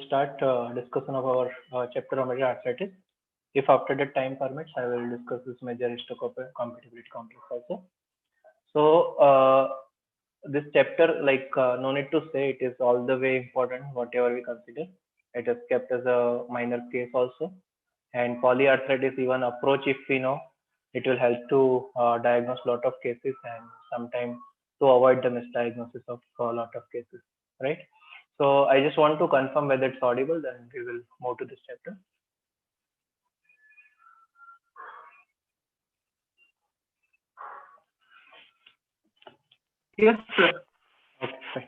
start discussion of our chapter on major arthritis. If after the time permits, I will discuss this major histocompatibility complex also. So this chapter, no need to say, it is all the way important. Whatever we consider, it is kept as a minor case also. And polyarthritis, even approach, if we know, it will help to diagnose lot of cases and sometimes to avoid the misdiagnosis of a lot of cases, right? So I just want to confirm whether it's audible, then we will move to this chapter. Yes, sir. Okay, fine.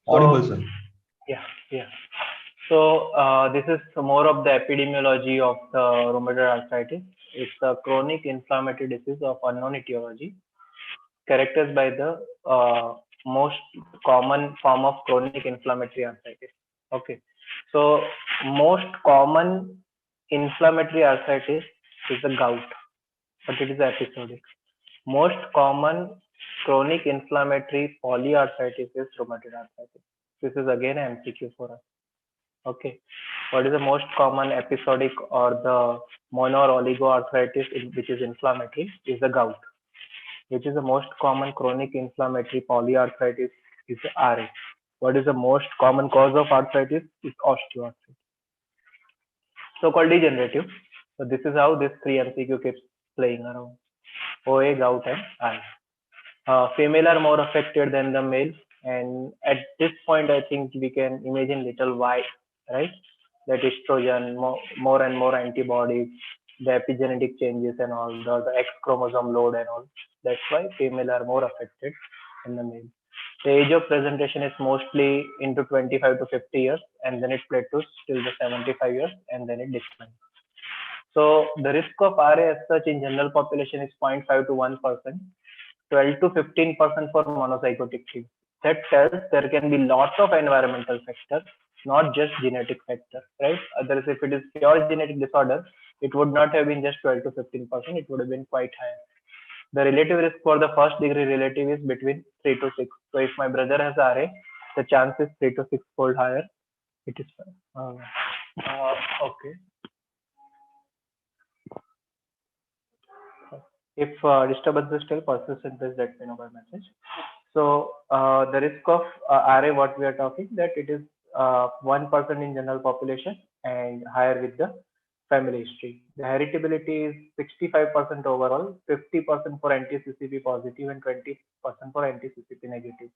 Audible, So sir. yeah, yeah. So this is more of the epidemiology of the rheumatoid arthritis. It's a chronic inflammatory disease of unknown etiology, characterized by the most common form of chronic inflammatory arthritis. Okay, so most common inflammatory arthritis is the gout, but it is episodic. Most common chronic inflammatory polyarthritis is rheumatoid arthritis. This is again an MCQ for us. Okay, what is the most common episodic or the mono or oligoarthritis which is inflammatory is the gout, which is the most common chronic inflammatory polyarthritis is the RA. What is the most common cause of arthritis is osteoarthritis, so-called degenerative. So this is how this three MCQ keeps playing around. OA, gout, and RA. Female are more affected than the male, and at this point, I think we can imagine little why, right? That estrogen, more and more antibodies, the epigenetic changes, and all the X chromosome load and all. That's why female are more affected than the male. The age of presentation is mostly into 25 to 50 years, and then it plateaus till the 75 years, and then it declines. So the risk of RA as such in general population is 0.5 to 1%, 12 to 15% for monozygotic trees. That tells there can be lots of environmental factors, not just genetic factors, right? Otherwise, if it is pure genetic disorder, it would not have been just 12 to 15%, it would have been quite higher. The relative risk for the first degree relative is between 3 to 6. So if my brother has RA, the chance is 3 to 6 fold higher. It is okay. If disturbance still persistent, please let me know by message. So the risk of RA, what we are talking, that it is 1% in general population and higher with the family history. The heritability is 65% overall, 50% for anti-CCP positive and 20% for anti-CCP negative.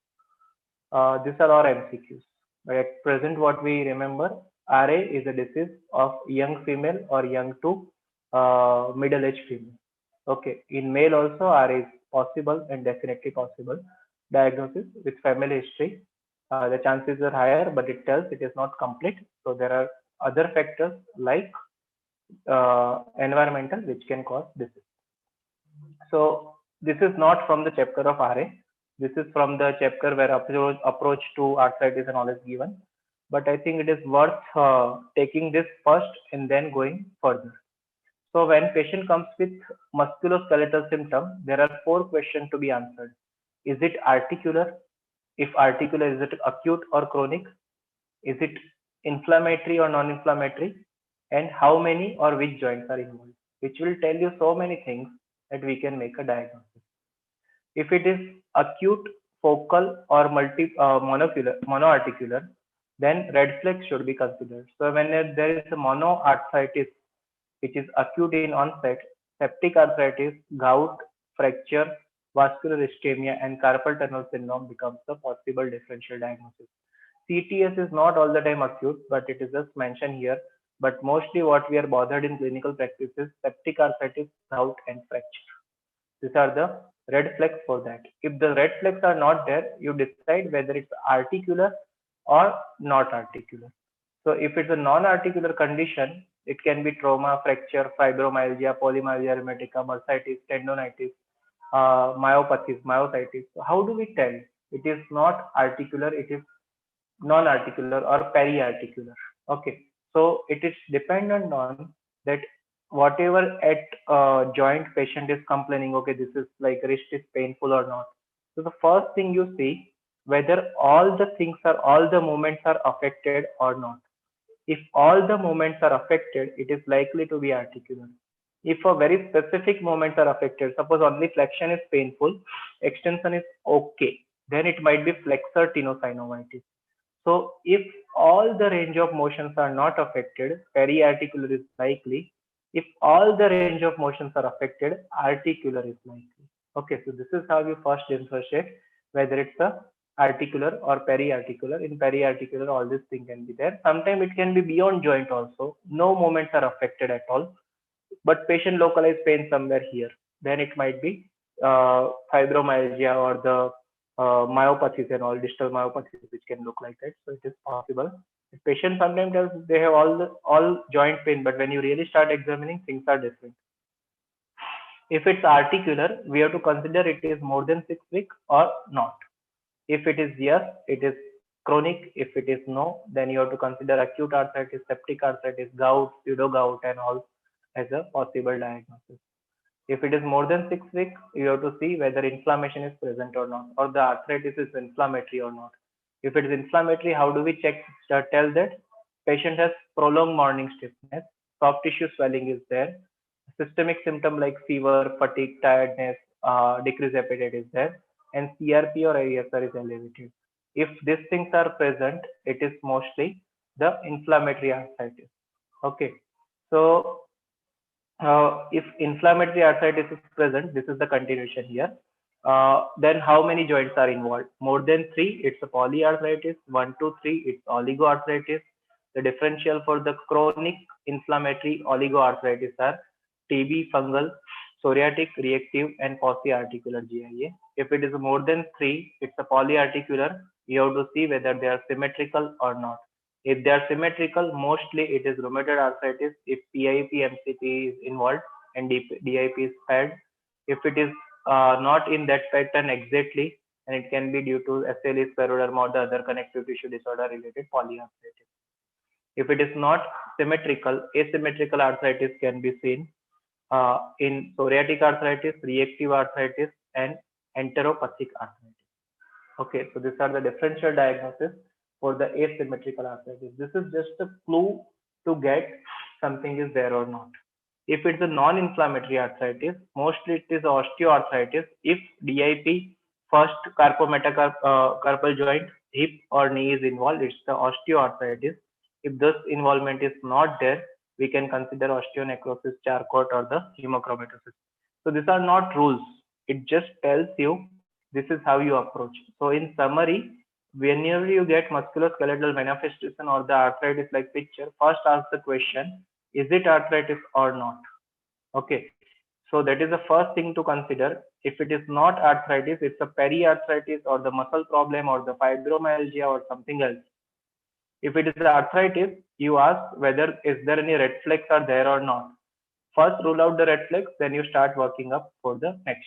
These are our MCQs. But at present, what we remember, RA is a disease of young female or young to middle-aged female. Okay, in male also RA is possible and definitely possible. Diagnosis with family history, the chances are higher, but it tells it is not complete. So there are other factors like environmental which can cause disease. So this is not from the chapter of RA. This is from the chapter where approach to arthritis and all is given. But I think it is worth taking this first and then going further. So when patient comes with musculoskeletal symptom, there are 4 questions to be answered. Is it articular? If articular, is it acute or chronic? Is it inflammatory or non-inflammatory? And how many or which joints are involved? Which will tell you so many things that we can make a diagnosis. If it is acute, focal, or monoarticular, then red flags should be considered. So when there is a monoarthritis, which is acute in onset, septic arthritis, gout, fracture, vascular ischemia, and carpal tunnel syndrome becomes the possible differential diagnosis. CTS is not all the time acute, but it is just mentioned here. But mostly what we are bothered in clinical practice is septic arthritis, gout, and fracture. These are the red flags for that. If the red flags are not there, you decide whether it's articular or not articular. So if it's a non-articular condition, it can be trauma, fracture, fibromyalgia, polymyalgia rheumatica, bursitis, tendonitis, myopathies, myositis. So how do we tell? It is not articular, it is non-articular or periarticular. Okay, so it is dependent on that whatever at joint patient is complaining. Okay, this is like wrist is painful or not. So the first thing you see whether all the things are all the movements are affected or not. If all the moments are affected, it is likely to be articular. If a very specific moments are affected, suppose only flexion is painful, extension is okay, then it might be flexor tenosynovitis. So if all the range of motions are not affected, periarticular is likely. If all the range of motions are affected, articular is likely. Okay, so this is how you first differentiate whether it's a articular or periarticular. In periarticular, all these things can be there. Sometimes it can be beyond joint also. No moments are affected at all, but patient localized pain somewhere here. Then it might be fibromyalgia or the myopathies and all distal myopathies which can look like that. So it is possible. The patient sometimes does, they have all joint pain, but when you really start examining, things are different. If it's articular, we have to consider it is more than 6 weeks or not. If it is yes, it is chronic. If it is no, then you have to consider acute arthritis, septic arthritis, gout, pseudo gout, and all as a possible diagnosis. If it is more than 6 weeks, you have to see whether inflammation is present or not, or the arthritis is inflammatory or not. If it is inflammatory, how do we check? Tell that patient has prolonged morning stiffness, soft tissue swelling is there, systemic symptom like fever, fatigue, tiredness, decreased appetite is there, and CRP or ASR is elevated. If these things are present, it is mostly the inflammatory arthritis. Okay, so if inflammatory arthritis is present, this is the continuation here. Then how many joints are involved? More than three, it's a polyarthritis. 1 to 3, it's oligoarthritis. The differential for the chronic inflammatory oligoarthritis are TB, fungal, psoriatic, reactive, and polyarticular GIA. If it is more than three, it's a polyarticular. You have to see whether they are symmetrical or not. If they are symmetrical, mostly it is rheumatoid arthritis. If PIP, MCP is involved and DIP is paired, if it is not in that pattern exactly, and it can be due to SLE, scleroderma, or the other connective tissue disorder related polyarthritis. If it is not symmetrical, asymmetrical arthritis can be seen in psoriatic arthritis, reactive arthritis, and enteropathic arthritis. Okay, so these are the differential diagnosis for the asymmetrical arthritis. This is just a clue to get something is there or not. If it's a non-inflammatory arthritis, mostly it is osteoarthritis. If DIP, first carpometacarpal joint, hip or knee is involved, it's the osteoarthritis. If this involvement is not there, we can consider osteonecrosis, Charcot, or the hemochromatosis. So these are not rules. It just tells you this is how you approach. So in summary, whenever you get musculoskeletal manifestation or the arthritis like picture, first ask the question, is it arthritis or not? Okay. So that is the first thing to consider. If it is not arthritis, it's a periarthritis or the muscle problem or the fibromyalgia or something else. If it is arthritis, you ask whether is there any red flags are there or not. First rule out the red flags, then you start working up for the next.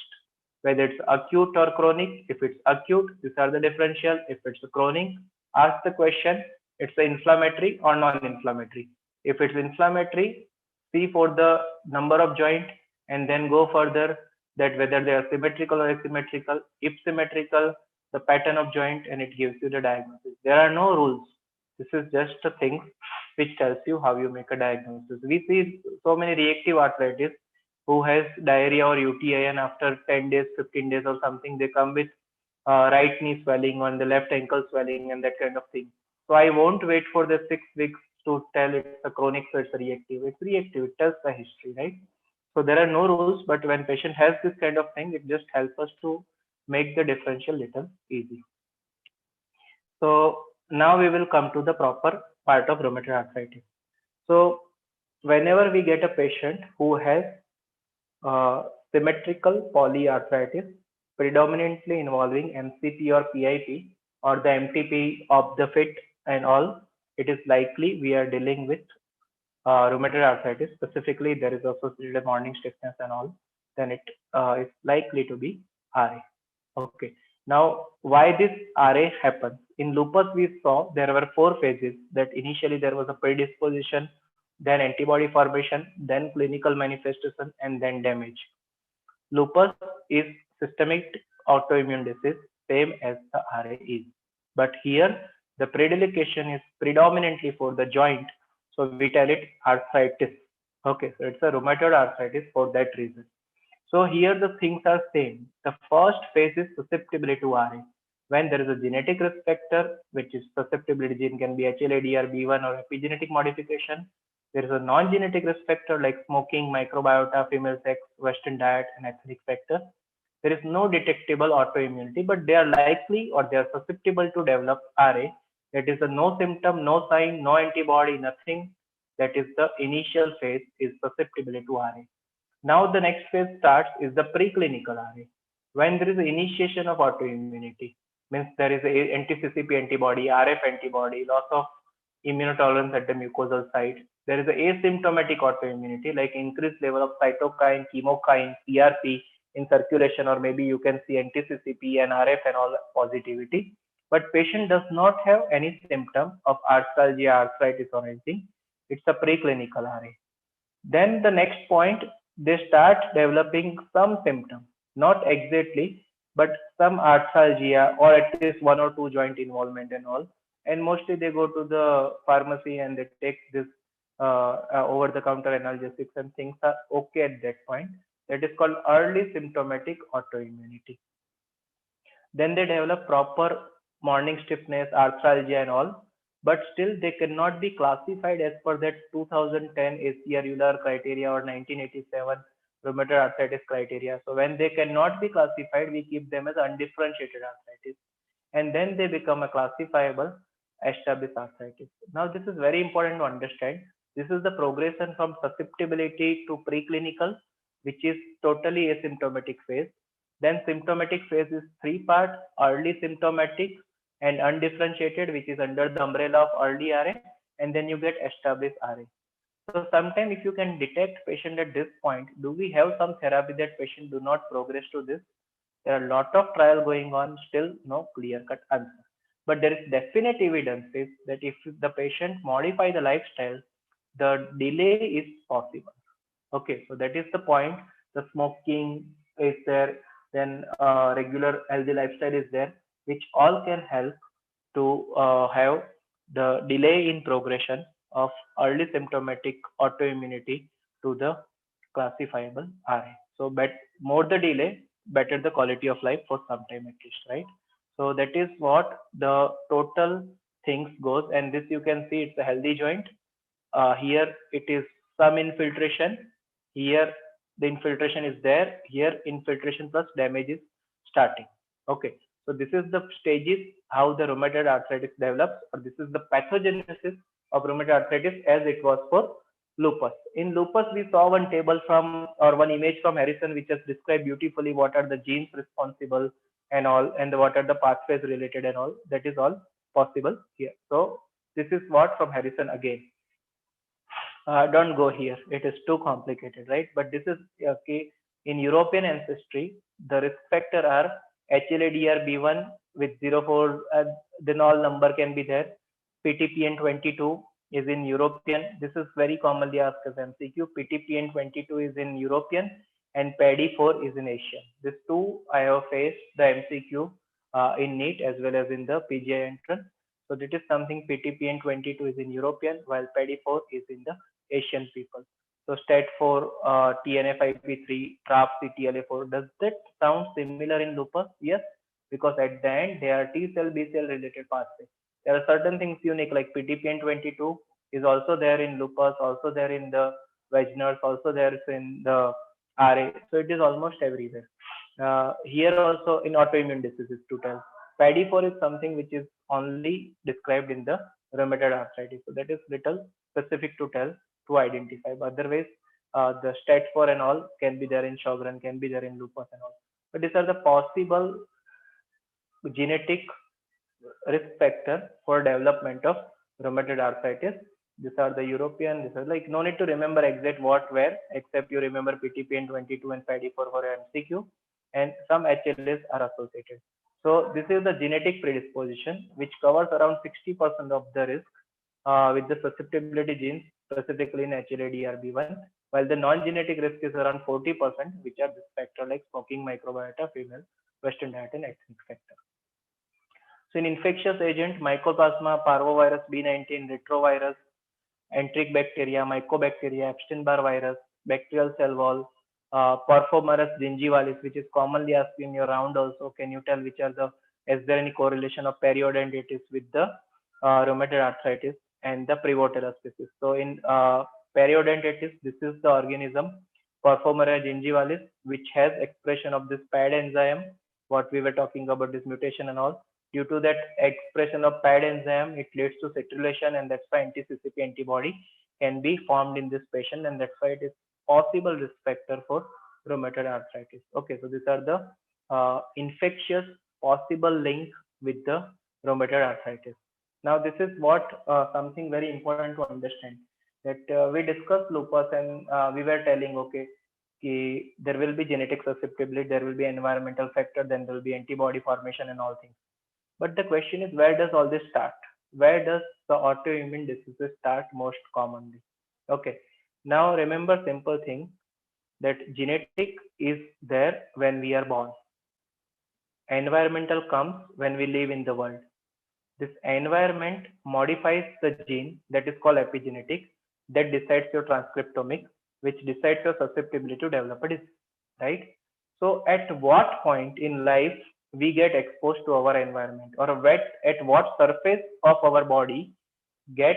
Whether it's acute or chronic, if it's acute, these are the differential. If it's chronic, ask the question, it's inflammatory or non-inflammatory. If it's inflammatory, see for the number of joint and then go further that whether they are symmetrical or asymmetrical. If symmetrical, the pattern of joint, and it gives you the diagnosis. There are no rules. This is just a thing which tells you how you make a diagnosis. We see so many reactive arthritis who has diarrhea or UTI, and after 10 days, 15 days or something, they come with right knee swelling on the left ankle swelling and that kind of thing. So I won't wait for the 6 weeks to tell it's a chronic, so it's a reactive. It's reactive. It tells the history, right? So there are no rules, but when patient has this kind of thing, it just helps us to make the differential little easy. So now we will come to the proper part of rheumatoid arthritis. So whenever we get a patient who has symmetrical polyarthritis, predominantly involving MCP or PIP or the MTP of the fit and all, it is likely we are dealing with rheumatoid arthritis. Specifically, there is associated morning stiffness and all, then it is likely to be RA. Okay. Now, why this RA happens? In lupus, we saw there were 4 phases. That initially there was a predisposition, then antibody formation, then clinical manifestation, and then damage. Lupus is systemic autoimmune disease, same as the RA is. But here, the predilection is predominantly for the joint So we tell it arthritis. Okay, so it's a rheumatoid arthritis for that reason. So here the things are same. The first phase is susceptibility to RA. When there is a genetic risk factor, which is susceptibility gene can be HLA-DR1 or epigenetic modification. There is a non-genetic risk factor like smoking, microbiota, female sex, Western diet, and ethnic factor. There is no detectable autoimmunity, but they are likely or they are susceptible to develop RA. That is a no symptom, no sign, no antibody, nothing. That is the initial phase is susceptibility to RA. Now the next phase starts is the preclinical RA. When there is an initiation of autoimmunity, means there is a anti-CCP antibody, RF antibody, loss of immunotolerance at the mucosal site. There is a asymptomatic autoimmunity like increased level of cytokine, chemokine, CRP in circulation, or maybe you can see anti-CCP and RF and all positivity. But patient does not have any symptom of arthralgia, arthritis or anything. It's a preclinical RA. Then the next point, they start developing some symptom, not exactly, but some arthralgia or at least one or two joint involvement and all. And mostly they go to the pharmacy and they take this over-the-counter analgesics and things are okay at that point. That is called early symptomatic autoimmunity. Then they develop proper morning stiffness, arthralgia and all, but still they cannot be classified as per that 2010 ACR Euler criteria or 1987 rheumatoid arthritis criteria. So when they cannot be classified, we keep them as undifferentiated arthritis, and then they become a classifiable established arthritis. Now this is very important to understand. This is the progression from susceptibility to preclinical, which is totally asymptomatic phase. Then symptomatic phase is three parts: early symptomatic and undifferentiated, which is under the umbrella of early RA, and then you get established RA. So sometimes if you can detect patient at this point, do we have some therapy that patient do not progress to this? There are a lot of trial going on, still no clear cut answer. But there is definite evidence that if the patient modify the lifestyle, the delay is possible. Okay, so that is the point. The smoking is there, then regular healthy lifestyle is there, which all can help to have the delay in progression of early symptomatic autoimmunity to the classifiable RA. So, but more the delay, better the quality of life for some time at least, right? So that is what the total things goes, and this you can see it's a healthy joint. Here it is some infiltration. Here the infiltration is there. Here infiltration plus damage is starting. Okay, so this is the stages how the rheumatoid arthritis develops, or this is the pathogenesis of rheumatoid arthritis as it was for lupus. In lupus, we saw one table from or one image from Harrison, which has described beautifully what are the genes responsible and all, and what are the pathways related and all. That is all possible here. So this is what from Harrison again. Don't go here. It is too complicated, right? But this is okay. In European ancestry, the risk factor are HLA-DR1 with 04, then all number can be there. PTPN22 is in European. This is very commonly asked as MCQ. PTPN22 is in European and PADI4 is in Asian. These two I have faced the MCQ in NEET as well as in the PGI entrance. So this is something. PTPN22 is in European while PADI4 is in the Asian people. So STAT4, TNF-IP3, TRAP-CTLA4. Does that sound similar in lupus? Yes, because at the end they are T cell, B cell related pathways. There are certain things unique like PTPN22 is also there in lupus, also there in the Wegener's, also there in the RA. So it is almost everywhere. Here also in autoimmune diseases to tell. PADI4 is something which is only described in the rheumatoid arthritis. So that is little specific to tell to identify. But otherwise, the STAT4 and all can be there in Sjogren, can be there in lupus and all. But these are the possible genetic risk factor for development of rheumatoid arthritis. These are the European. This is like no need to remember exact what where, except you remember PTPN22 and PADI4 for MCQ, and some HLAs are associated. So this is the genetic predisposition, which covers around 60% of the risk with the susceptibility genes, specifically in HLA-DR1, while the non-genetic risk is around 40%, which are this factor like smoking, microbiota, female, Western diet, and ethnic factor. So in infectious agent, Mycoplasma, Parvovirus, B19, Retrovirus, enteric bacteria, mycobacteria, Epstein-Barr virus, bacterial cell wall, Porphyromonas gingivalis, which is commonly asked in your round also. Can you tell which are the, is there any correlation of periodontitis with the rheumatoid arthritis and the Prevotella species? So in periodontitis, this is the organism Porphyromonas gingivalis, which has expression of this PAD enzyme, what we were talking about, this mutation and all. Due to that expression of PAD enzyme, it leads to citrullination, and that's why anti-CCP antibody can be formed in this patient, and that's why it is possible risk factor for rheumatoid arthritis. Okay, so these are the infectious possible link with the rheumatoid arthritis. Now, this is what something very important to understand, that we discussed lupus, and we were telling, okay, there will be genetic susceptibility, there will be environmental factor, then there will be antibody formation and all things. But the question is, where does all this start? Where does the autoimmune diseases start most commonly? Okay, now remember simple thing, that genetic is there when we are born. Environmental comes when we live in the world. This environment modifies the gene that is called epigenetic, that decides your transcriptomic, which decides your susceptibility to develop a disease, right? So at what point in life we get exposed to our environment, or at what surface of our body get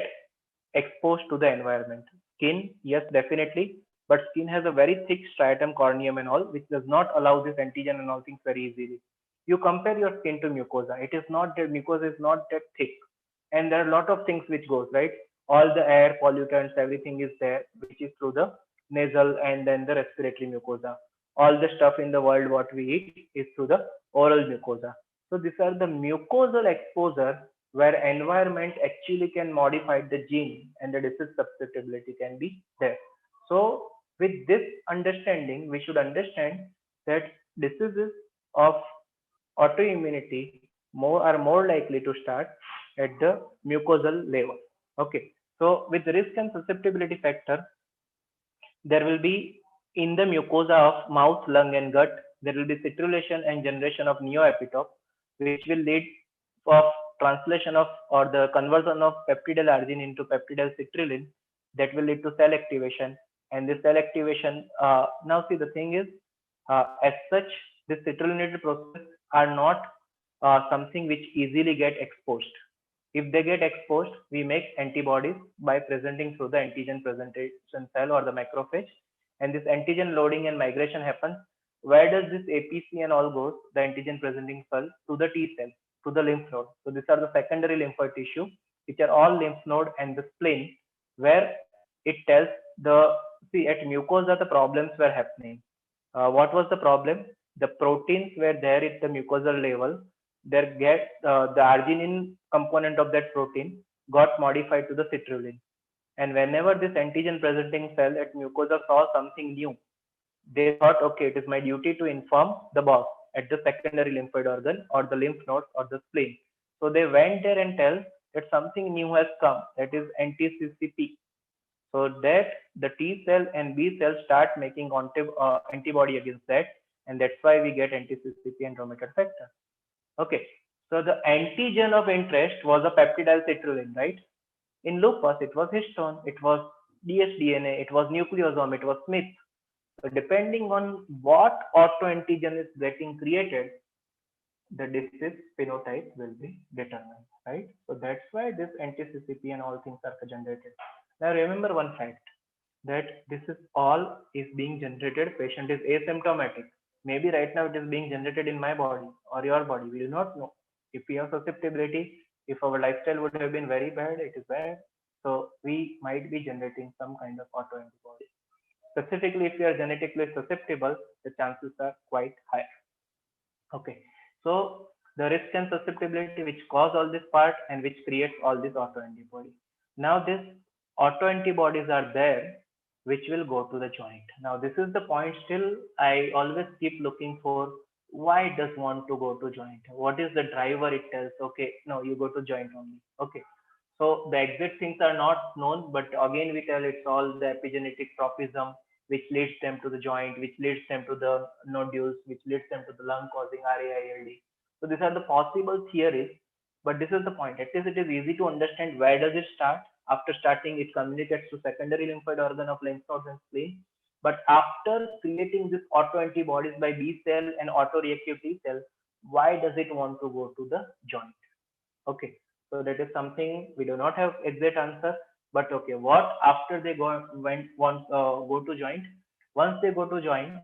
exposed to the environment? Skin, yes, definitely, but skin has a very thick stratum corneum and all, which does not allow this antigen and all things very easily. You compare your skin to mucosa, it is not that, mucosa is not that thick, and there are a lot of things which goes, right? All the air pollutants, everything is there, which is through the nasal and then the respiratory mucosa. All the stuff in the world what we eat is through the oral mucosa. So these are the mucosal exposure where environment actually can modify the gene, and the disease susceptibility can be there. So with this understanding, we should understand that diseases of autoimmunity are more likely to start at the mucosal level. Okay, so with risk and susceptibility factor, there will be in the mucosa of mouth, lung, and gut, there will be citrullination and generation of neoepitope, which will lead of translation of, or the conversion of peptidyl arginine into peptidyl citrulline, that will lead to cell activation. And this cell activation, now see, the thing is, as such, this citrullinated process are not something which easily get exposed. If they get exposed, we make antibodies by presenting through the antigen presentation cell or the macrophage, and this antigen loading and migration happens. Where does this APC and all goes? The antigen presenting cell to the T cell, to the lymph node. So these are the secondary lymphoid tissue, which are all lymph node and the spleen, where it tells the, see, at mucosa the problems were happening. What was the problem? The proteins were there at the mucosal level. There get the arginine component of that protein got modified to the citrulline. And whenever this antigen presenting cell at mucosa saw something new, they thought, okay, it is my duty to inform the boss at the secondary lymphoid organ or the lymph node or the spleen. So they went there and tell that something new has come, that is anti-CCP. So that the T cell and B cell start making antibody against that, and that's why we get anti-CCP and rheumatoid factor. Okay, so the antigen of interest was a peptidyl citrulline, right? In lupus, it was histone, it was dsDNA, it was nucleosome, it was Smith. So depending on what autoantigen is getting created, the disease phenotype will be determined, right? So that's why this anti-CCP and all things are generated. Now remember one fact, that this is all is being generated, patient is asymptomatic. Maybe right now it is being generated in my body or your body, we do not know. If we have susceptibility, if our lifestyle would have been very bad, it is bad. So we might be generating some kind of autoantibody. Specifically, if you are genetically susceptible, the chances are quite high. Okay, so the risk and susceptibility which cause all this part and which creates all this autoantibody. Now this autoantibodies are there which will go to the joint. Now this is the point, still I always keep looking for why it does want to go to joint. What is the driver it tells? Okay, no, you go to joint only. Okay, so the exact things are not known, but again we tell it's all the epigenetic tropism which leads them to the joint, which leads them to the nodules, which leads them to the lung causing RAILD. So these are the possible theories, but this is the point. At least it is easy to understand where does it start After starting, it communicates to secondary lymphoid organ of lymph nodes and spleen. But after creating this autoantibodies by B cell and autoreactive T cell, why does it want to go to the joint? Okay, so that is something we do not have exact answer. But okay, what after they go to joint? Once they go to joint,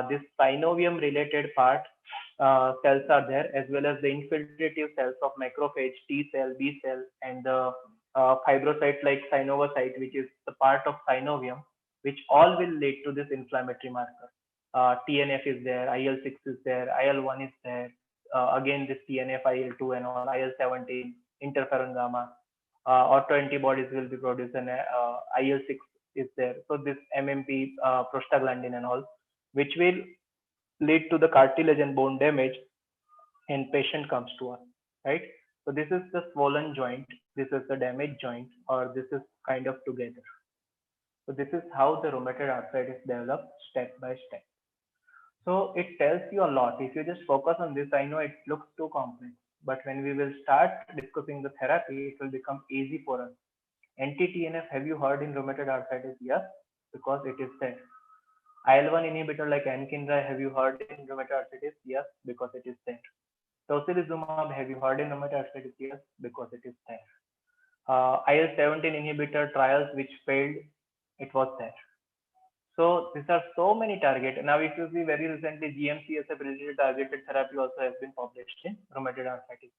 this synovium related part cells are there, as well as the infiltrative cells of macrophage, T cell, B cell, and the fibrocyte like synovium, which is the part of synovium, which all will lead to this inflammatory marker. TNF is there, IL-6 is there, IL-1 is there. Again, this TNF, IL-2, and all, IL-17, interferon gamma. Autoantibodies will be produced, and IL-6 is there. So this MMP, prostaglandin, and all, which will lead to the cartilage and bone damage, and patient comes to us, right? So this is the swollen joint, this is the damaged joint, or this is kind of together. So this is how the rheumatoid arthritis develops step by step. So it tells you a lot. If you just focus on this, I know it looks too complex, but when we will start discussing the therapy, it will become easy for us. Anti-TNF, have you heard in rheumatoid arthritis? Yes, because it is there. IL-1 inhibitor like anakinra, have you heard in rheumatoid arthritis? Yes, because it is there. Tocilizumab, have you heard in rheumatoid arthritis? Yes, because it is there. IL-17 inhibitor trials which failed, it was there. So these are so many targets. Now, if you see very recently, GM-CSF related targeted therapy also has been published in rheumatoid arthritis.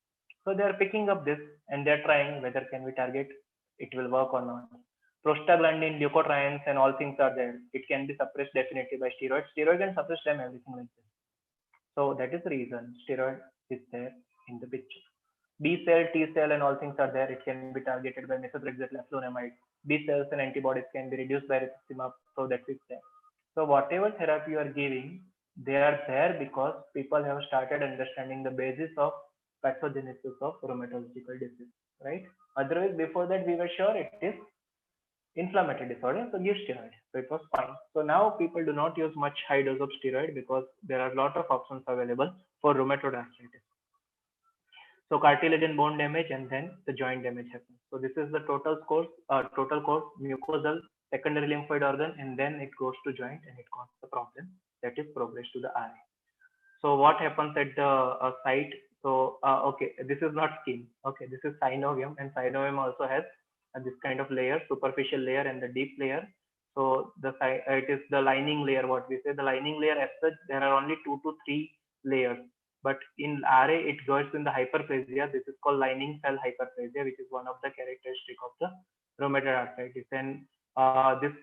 So they are picking up this and they are trying whether can we target, it will work or not. Prostaglandin, leukotrienes, and all things are there. It can be suppressed definitely by steroids. Steroid can suppress them, everything like this. So that is the reason steroid is there in the picture. B cell, T cell, and all things are there. It can be targeted by methotrexate, leflunomide. B cells and antibodies can be reduced by rituximab, so that is there. So whatever therapy you are giving, they are there because people have started understanding the basis of pathogenesis of rheumatological disease, right? Otherwise, before that, we were sure it is inflammatory disorder, so give steroid. So it was fine. So now people do not use much high dose of steroid because there are a lot of options available for rheumatoid arthritis. So cartilage and bone damage, and then the joint damage happens. So this is the total course, mucosal, secondary lymphoid organ, and then it goes to joint and it causes the problem that is progress to the RA. So what happens at the site? So okay, this is not skin. Okay, this is synovium, and synovium also has this kind of layer, superficial layer and the deep layer. So it is the lining layer. What we say, the lining layer as such, there are only 2 to 3 layers. But in RA, it goes in the hyperplasia. This is called lining cell hyperplasia, which is one of the characteristic of the rheumatoid arthritis. And this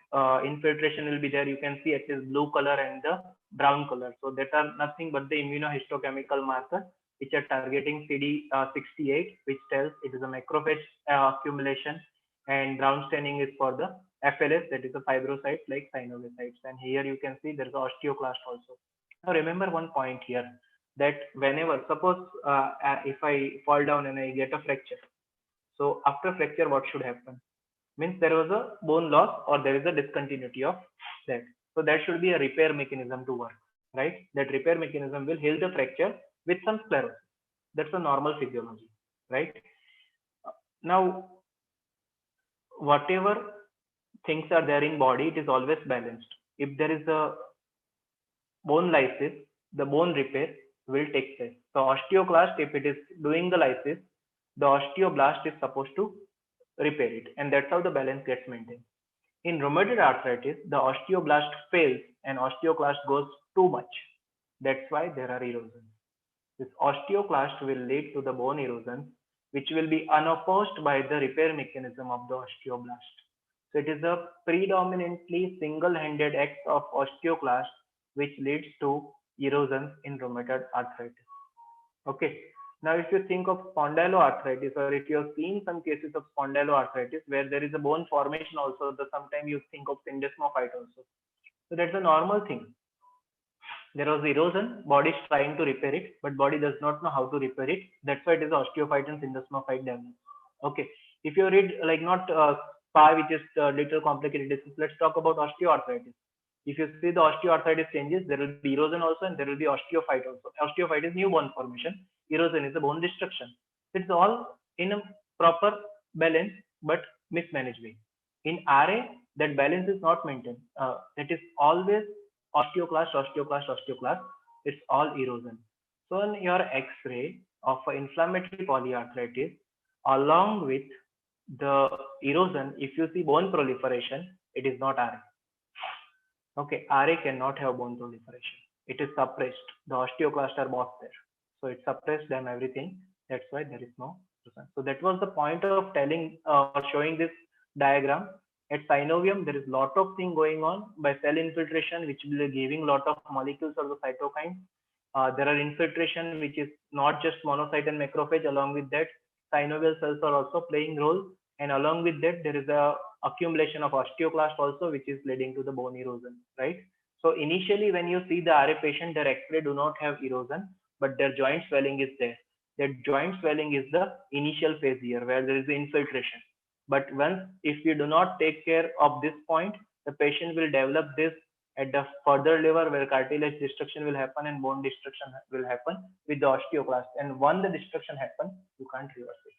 infiltration will be there. You can see it is blue color and the brown color. So that are nothing but the immunohistochemical markers which are targeting CD68, which tells it is a macrophage accumulation, and brown staining is for the FLS, that is a fibrocyte like synoviocytes. And here you can see there is osteoclast also. Now remember one point here, that whenever, suppose if I fall down and I get a fracture, so after fracture what should happen? Means there was a bone loss or there is a discontinuity of that. So that should be a repair mechanism to work, right? That repair mechanism will heal the fracture with some sclerosis. That's a normal physiology, right? Now, whatever things are there in body, it is always balanced. If there is a bone lysis, the bone repair will take place. So osteoclast, if it is doing the lysis, the osteoblast is supposed to repair it, and that's how the balance gets maintained. In rheumatoid arthritis, the osteoblast fails and osteoclast goes too much. That's why there are erosions. This osteoclast will lead to the bone erosion, which will be unopposed by the repair mechanism of the osteoblast. So it is a predominantly single-handed act of osteoclast which leads to erosions in rheumatoid arthritis. Okay. Now, if you think of spondyloarthritis, or if you have seen some cases of spondyloarthritis where there is a bone formation also, sometimes you think of syndesmophyte also. So that's a normal thing. There was erosion, body is trying to repair it, but body does not know how to repair it. That's why it is osteophyte and syndesmophyte damage. Okay. If you read like not SPA, which is little complicated, let's talk about osteoarthritis. If you see the osteoarthritis changes, there will be erosion also, and there will be osteophyte also. Osteophyte is new bone formation. Erosion is the bone destruction. It's all in a proper balance but mismanaged way. In RA, that balance is not maintained. That is always osteoclast, osteoclast, osteoclast. It's all erosion. So in your X-ray of inflammatory polyarthritis, along with the erosion, if you see bone proliferation, it is not RA. Okay, RA cannot have bone proliferation. It is suppressed. The osteoclasts are both there. So it suppressed them everything. That's why there is no erosion. So that was the point of telling or showing this diagram. At synovium, there is lot of thing going on by cell infiltration, which will be giving lot of molecules of the cytokines. There are infiltration, which is not just monocyte and macrophage. Along with that, synovial cells are also playing role. And along with that, there is a accumulation of osteoclast also, which is leading to the bone erosion, right? So initially, when you see the RA patient, their X-ray do not have erosion, but their joint swelling is there. That joint swelling is the initial phase here, where there is infiltration. But once, if you do not take care of this point, the patient will develop this at the further level, where cartilage destruction will happen and bone destruction will happen with the osteoclast. And once the destruction happens, you can't reverse it.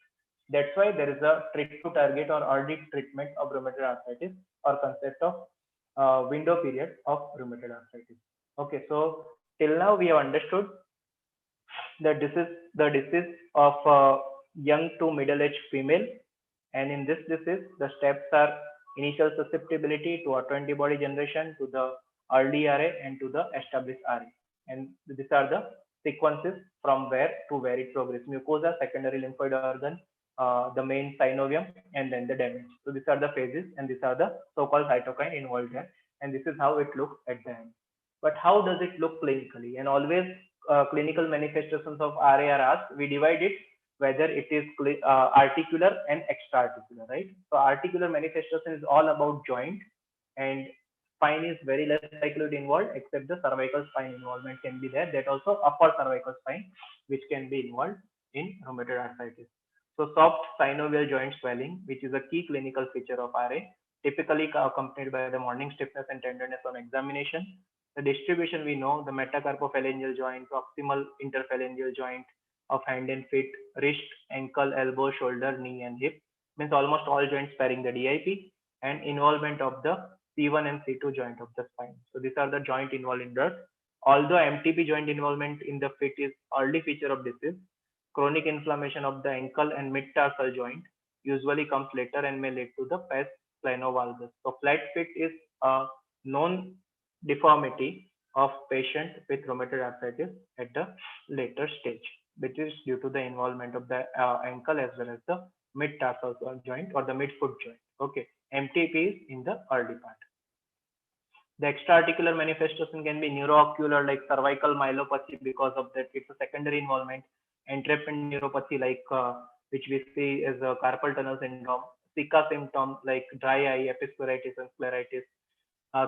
That's why there is a treat to target or early treatment of rheumatoid arthritis, or concept of window period of rheumatoid arthritis. Okay, so till now we have understood that this is the disease of young to middle-aged female, and in this disease, the steps are initial susceptibility to autoantibody generation, to the early RA, and to the established RA. And these are the sequences from where to where it progresses: mucosa, secondary lymphoid organ, the main synovium, and then the damage. So these are the phases, and these are the so-called cytokine involved there, and this is how it looks at the end. But how does it look clinically? And always clinical manifestations of RA are asked. We divide it whether it is articular and extra-articular, right? So articular manifestation is all about joint, and spine is very less likely to involved, except the cervical spine involvement can be there. That also upper cervical spine, which can be involved in rheumatoid arthritis. So soft synovial joint swelling, which is a key clinical feature of RA, typically accompanied by the morning stiffness and tenderness on examination. The distribution we know: the metacarpophalangeal joint, proximal interphalangeal joint of hand and feet, wrist, ankle, elbow, shoulder, knee, and hip. Means almost all joints sparing the DIP, and involvement of the C1 and C2 joint of the spine. So these are the joint involved in dirt. Although MTP joint involvement in the feet is early feature of disease, chronic inflammation of the ankle and mid-tarsal joint usually comes later and may lead to the pes planovalgus. So flat feet is a known deformity of patient with rheumatoid arthritis at the later stage, which is due to the involvement of the ankle as well as the mid-tarsal joint or the mid-foot joint. Okay, MTP is in the early part. The extra-articular manifestation can be neuroocular, like cervical myelopathy, because of that it's a secondary involvement. Entrapment neuropathy, like which we see as a carpal tunnel syndrome. Zika symptom like dry eye, episcleritis, and scleritis.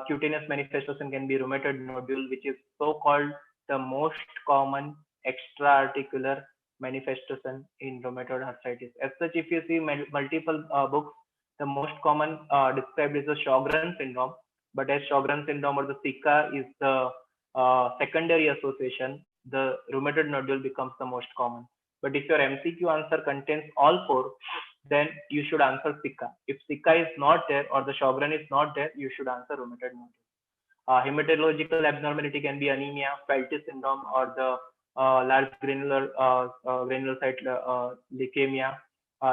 Cutaneous manifestation can be rheumatoid nodule, which is so-called the most common extra-articular manifestation in rheumatoid arthritis. As such, if you see multiple books, the most common described is the Sjogren syndrome. But as Sjogren syndrome or the Zika is the secondary association, the rheumatoid nodule becomes the most common. But if your MCQ answer contains all four, then you should answer Zika. If Zika is not there or the Sjogren is not there, you should answer rheumatoid nodule. Hematological abnormality can be anemia, Felty syndrome, or the large granulocyte leukemia,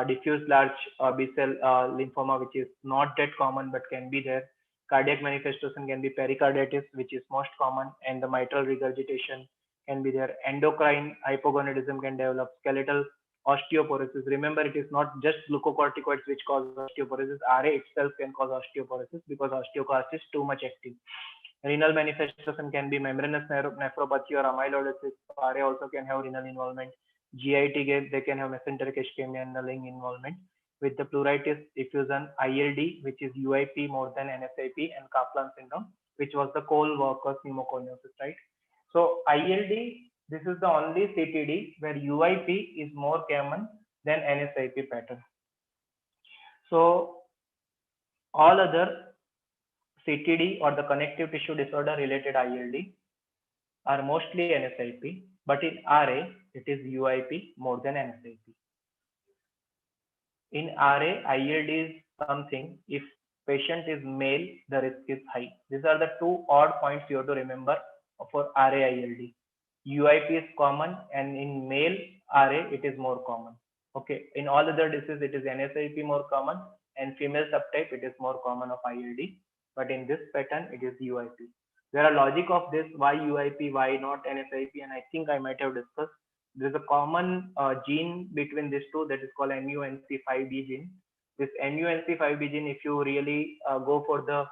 diffuse large B-cell lymphoma, which is not that common but can be there. Cardiac manifestation can be pericarditis, which is most common, and the mitral regurgitation can be there. Endocrine hypogonadism can develop. Skeletal osteoporosis. Remember, it is not just glucocorticoids which cause osteoporosis. RA itself can cause osteoporosis because osteoclast is too much active. Renal manifestation can be membranous nephropathy or amyloidosis. RA also can have renal involvement. GIT, they can have mesenteric ischemia and the lung involvement. With the pleuritis effusion, ILD, which is UIP more than NSIP, and Kaplan syndrome, which was the Cole-Walker's pneumoconiosis, right? So ILD, this is the only CTD where UIP is more common than NSIP pattern. So all other CTD or the connective tissue disorder related ILD are mostly NSIP, but in RA, it is UIP more than NSIP. In RA, ILD is something. If patient is male, the risk is high. These are the two odd points you have to remember for RA ILD. UIP is common, and in male RA it is more common. Okay. In all other diseases it is NSIP more common, and female subtype it is more common of ILD. But in this pattern it is UIP. There are logic of this, why UIP, why not NSIP, and I think I might have discussed. There is a common gene between these two that is called MUNC5B gene. This MUNC5B gene, if you really go for the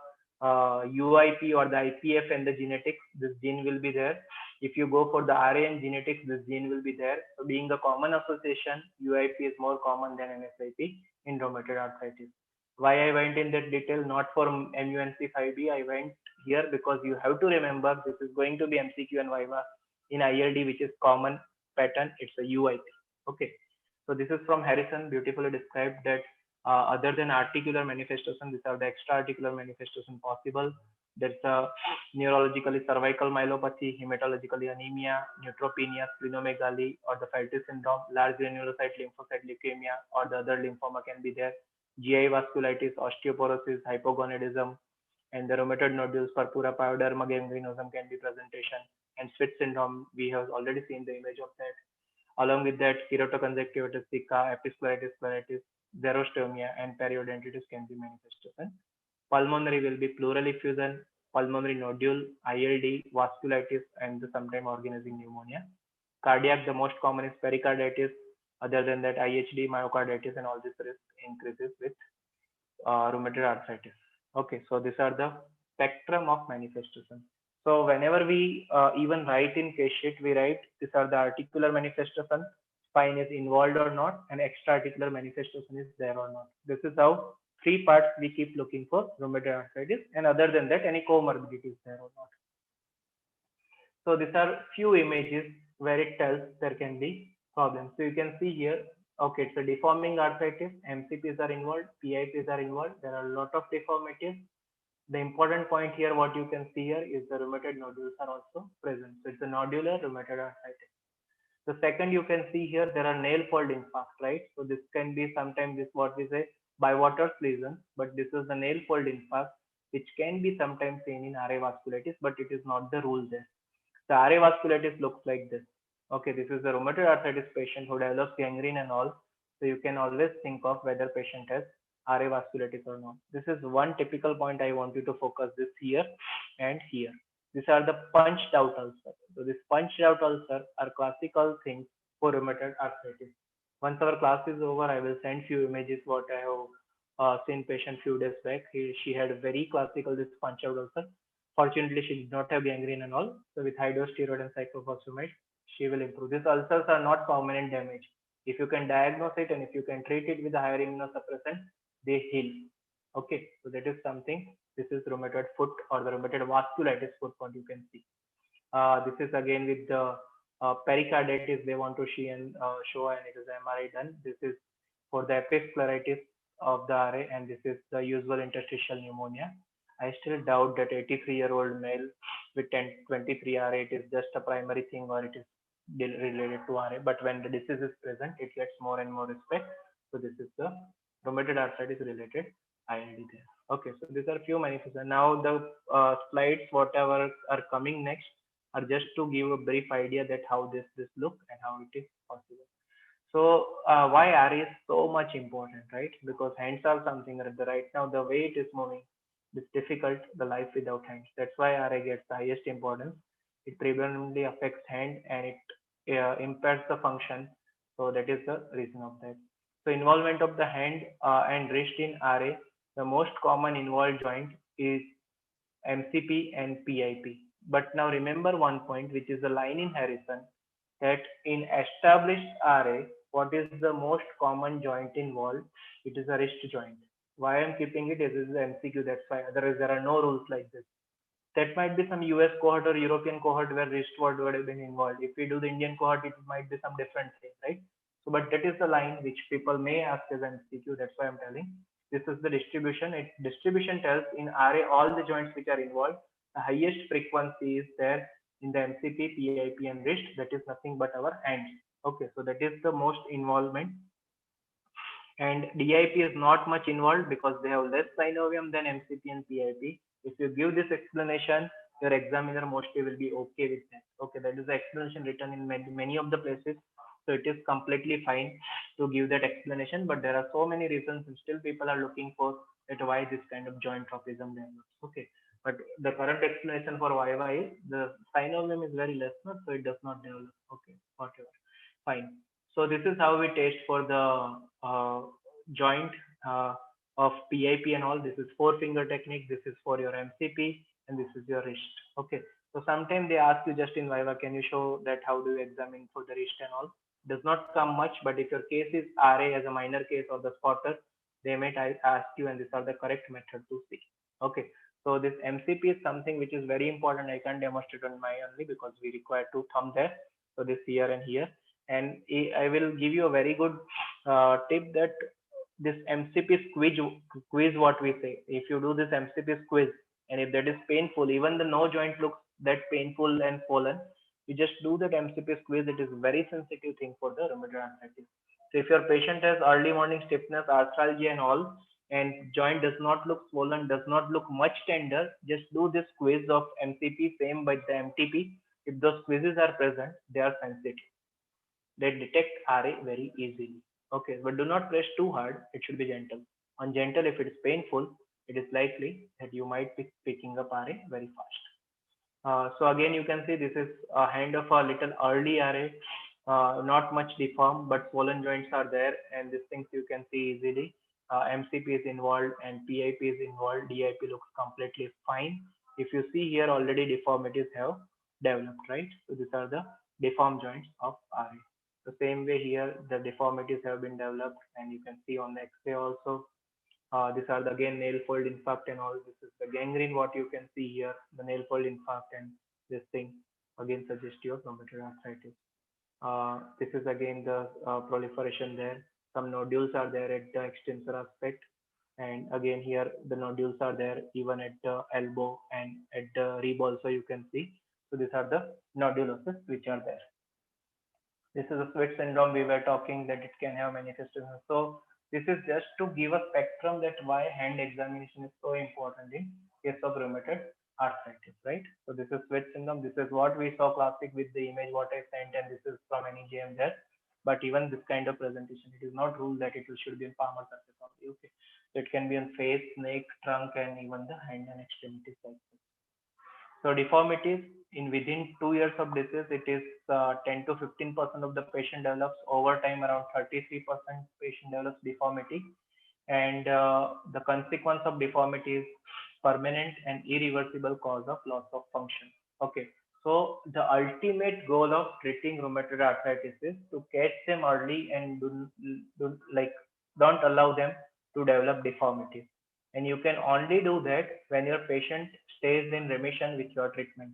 UIP or the IPF and the genetics, this gene will be there. If you go for the RAN genetics, this gene will be there. So being a common association, UIP is more common than NSIP in rheumatoid arthritis. Why I went in that detail, not for MUNC5B, I went here because you have to remember this is going to be MCQ and Viva in ILD, which is common pattern. It's a UIP. Okay. So this is from Harrison, beautifully described that other than articular manifestation, these are the extra-articular manifestation possible. There's a neurologically cervical myelopathy, hematologically anemia, neutropenia, splenomegaly, or the Fabry syndrome, large granulocyte lymphocyte leukemia, or the other lymphoma can be there. GI vasculitis, osteoporosis, hypogonadism, and the rheumatoid nodules, purpura, pyoderma gangrenosum can be presentation. And Switch syndrome, we have already seen the image of that. Along with that, keratoconjunctivitis, Zika, episcleritis, scleritis, xerostomia, and periodontitis can be manifestation. Pulmonary will be pleural effusion, pulmonary nodule, ILD, vasculitis, and sometimes organizing pneumonia. Cardiac, the most common is pericarditis. Other than that, IHD, myocarditis, and all this risk increases with rheumatoid arthritis. Okay, so these are the spectrum of manifestation. So whenever we even write in case sheet, we write these are the articular manifestation, spine is involved or not, and extra articular manifestation is there or not. This is how three parts we keep looking for rheumatoid arthritis, and other than that, any comorbidity is there or not. So these are few images where it tells there can be problems. So you can see here, okay, it's a deforming arthritis, MCPs are involved, PIPs are involved. There are a lot of deformities. The important point here, what you can see here is the rheumatoid nodules are also present. So it's a nodular rheumatoid arthritis. The second you can see here, there are nail fold infarct, right? So this can be sometimes this what we say Bywaters lesion, but this is the nail fold infarct, which can be sometimes seen in RA vasculitis, but it is not the rule there. The RA vasculitis looks like this. Okay, this is the rheumatoid arthritis patient who develops gangrene and all. So you can always think of whether patient has RA vasculitis or not. This is one typical point I want you to focus this here and here. These are the punched out ulcer. So this punched out ulcer are classical things for rheumatoid arthritis. Once our class is over, I will send few images what I have seen patient few days back. She had very classical this punch out ulcer. Fortunately, she did not have gangrene and all. So with high dose steroid and cyclophosphamide, she will improve. These ulcers are not permanent damage. If you can diagnose it and if you can treat it with a higher immunosuppressant, they heal. Okay, so that is something. This is rheumatoid foot or the rheumatoid vasculitis foot, what you can see. This is again with the pericarditis they want to show, and it is MRI done. This is for the episcleritis of the RA, and this is the usual interstitial pneumonia. I still doubt that 83-year-old male with 23 RA, it is just a primary thing or it is related to RA. But when the disease is present, it gets more and more respect. So this is the rheumatoid arthritis related ILD there. Okay, so these are few manifestations. Now the slides, whatever are coming next, are just to give a brief idea that how this look and how it is possible. So why RA is so much important, right? Because hands are something that right now the way it is moving, it's difficult, the life without hands. That's why RA gets the highest importance. It predominantly affects hand and it impairs the function. So that is the reason of that. So involvement of the hand and wrist in RA, the most common involved joint is MCP and PIP. But now remember one point, which is a line in Harrison, that in established RA, what is the most common joint involved? It is a wrist joint. Why I'm keeping it is MCQ, that's why. Otherwise, there are no rules like this. That might be some US cohort or European cohort where wrist would have been involved. If we do the Indian cohort, it might be some different thing, right? So, but that is the line which people may ask as MCQ. That's why I'm telling. This is the distribution. Distribution tells in RA all the joints which are involved. The highest frequency is there in the MCP, PIP, and wrist. That is nothing but our hands. Okay, so that is the most involvement And DIP is not much involved because they have less synovium than MCP and PIP. If you give this explanation, your examiner mostly will be okay with that. Okay, that is the explanation written in many of the places. So it is completely fine to give that explanation, but there are so many reasons and still people are looking for that why this kind of joint tropism develops. Okay, but the current explanation for YY is the synovium is very less, no? So it does not develop. Okay, whatever. Fine. So this is how we test for the joint of PIP and all. This is four finger technique. This is for your MCP and this is your wrist. Okay. So sometimes they ask you just in Viva, can you show that how do you examine for the wrist and all? Does not come much, but if your case is RA as a minor case or the spotter, they might ask you, and these are the correct method to see. Okay. So this MCP is something which is very important. I can't demonstrate on my only because we require two thumb there. So this here and here, and I will give you a very good tip that this MCP quiz, what we say, if you do this MCP quiz and if that is painful, even the no joint looks that painful and swollen, you just do that MCP quiz. It is very sensitive thing for the rheumatoid arthritis. So if your patient has early morning stiffness, arthralgia and all, and joint does not look swollen, does not look much tender, just do this quiz of MCP, same by the MTP. If those quizzes are present, they are sensitive. They detect RA very easily. Okay, but do not press too hard. It should be gentle. On gentle, if it is painful, it is likely that you might be picking up RA very fast. So again, you can see this is a hand of a little early RA, not much deformed, but swollen joints are there, and these things you can see easily. MCP is involved and PIP is involved. DIP looks completely fine. If you see here, already deformities have developed, right? So these are the deformed joints of RA. The same way here, the deformities have been developed, and you can see on the X-ray also. These are the again nail fold infarct and all. This is the gangrene what you can see here, the nail fold infarct, and this thing again suggestive of rheumatoid arthritis. This is again the proliferation there. Some nodules are there at the extensor aspect, and again here the nodules are there even at the elbow and at the rib also you can see. So these are the nodulosis which are there. This is a Sweat syndrome we were talking that it can have manifestations. So this is just to give a spectrum that why hand examination is so important in case of rheumatoid arthritis, right? So this is Sweat syndrome. This is what we saw classic with the image what I sent, and this is from NEJM there. But even this kind of presentation, it is not ruled that it should be in palmar surface only. Okay, so it can be on face, neck, trunk, and even the hand and extremities like this. So deformities in within 2 years of disease, it is 10 to 15% of the patient develops. Over time, around 33% patient develops deformity, and the consequence of deformity is permanent and irreversible cause of loss of function. Okay, so the ultimate goal of treating rheumatoid arthritis is to catch them early and don't allow them to develop deformities. And you can only do that when your patient stays in remission with your treatment.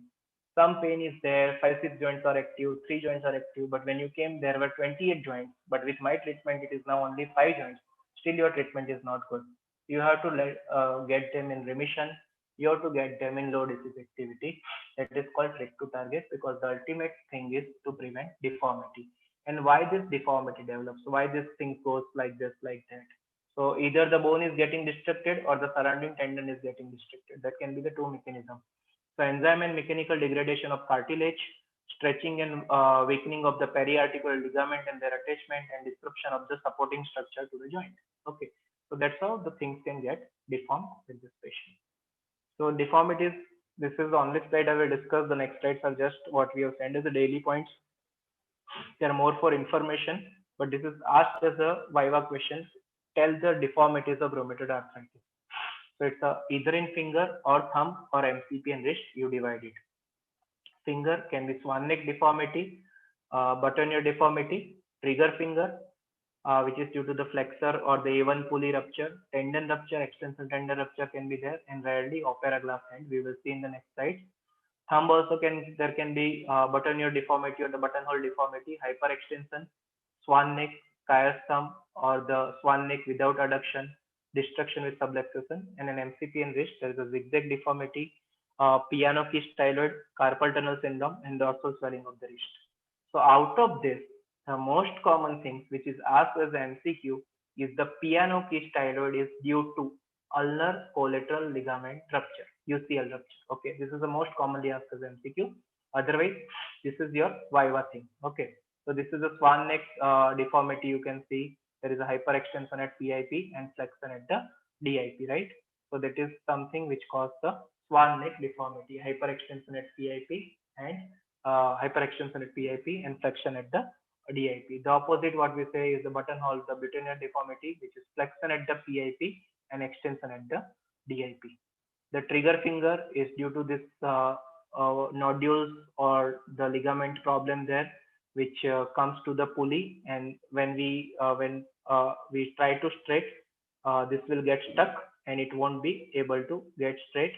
Some pain is there, 5, 6 joints are active, 3 joints are active, but when you came, there were 28 joints. But with my treatment, it is now only 5 joints. Still, your treatment is not good. You have to get them in remission. You have to get them in low disease activity. That is called trick to target, because the ultimate thing is to prevent deformity. And why this deformity develops? Why this thing goes like this, like that? So either the bone is getting destructed or the surrounding tendon is getting destructed. That can be the two mechanisms. So enzyme and mechanical degradation of cartilage, stretching and weakening of the periarticular ligament and their attachment, and disruption of the supporting structure to the joint. Okay, so that's how the things can get deformed with this patient. So deformities, this is the only slide I will discuss. The next slides are just what we have sent as the daily points. They are more for information, but this is asked as a Viva questions. Tell the deformities of rheumatoid arthritis. So it's either in finger or thumb or MCP and wrist, you divide it. Finger can be swan neck deformity, button ear deformity, trigger finger, which is due to the flexor or the A1 pulley rupture, tendon rupture, extensor tendon rupture can be there, and rarely opera glass hand. We will see in the next slide. Thumb also there can be button ear deformity or the buttonhole deformity, hyperextension, swan neck, Kyer's thumb, or the swan neck without adduction, destruction with subluxation, and an MCP and wrist. There is a zigzag deformity, piano key styloid, carpal tunnel syndrome, and dorsal swelling of the wrist. So out of this, the most common things which is asked as the MCQ, is the piano key styloid is due to ulnar collateral ligament rupture, UCL rupture. Okay, this is the most commonly asked as MCQ. Otherwise, this is your Viva thing. Okay, so this is a swan neck deformity. You can see there is a hyperextension at PIP and flexion at the DIP, right? So that is something which causes the swan neck deformity, hyperextension at PIP and hyperextension at PIP and flexion at the DIP. The opposite, what we say, is the buttonhole, the buttonhole deformity, which is flexion at the PIP and extension at the DIP. The trigger finger is due to this nodules or the ligament problem there, which comes to the pulley, and when we try to straight, this will get stuck and it won't be able to get straight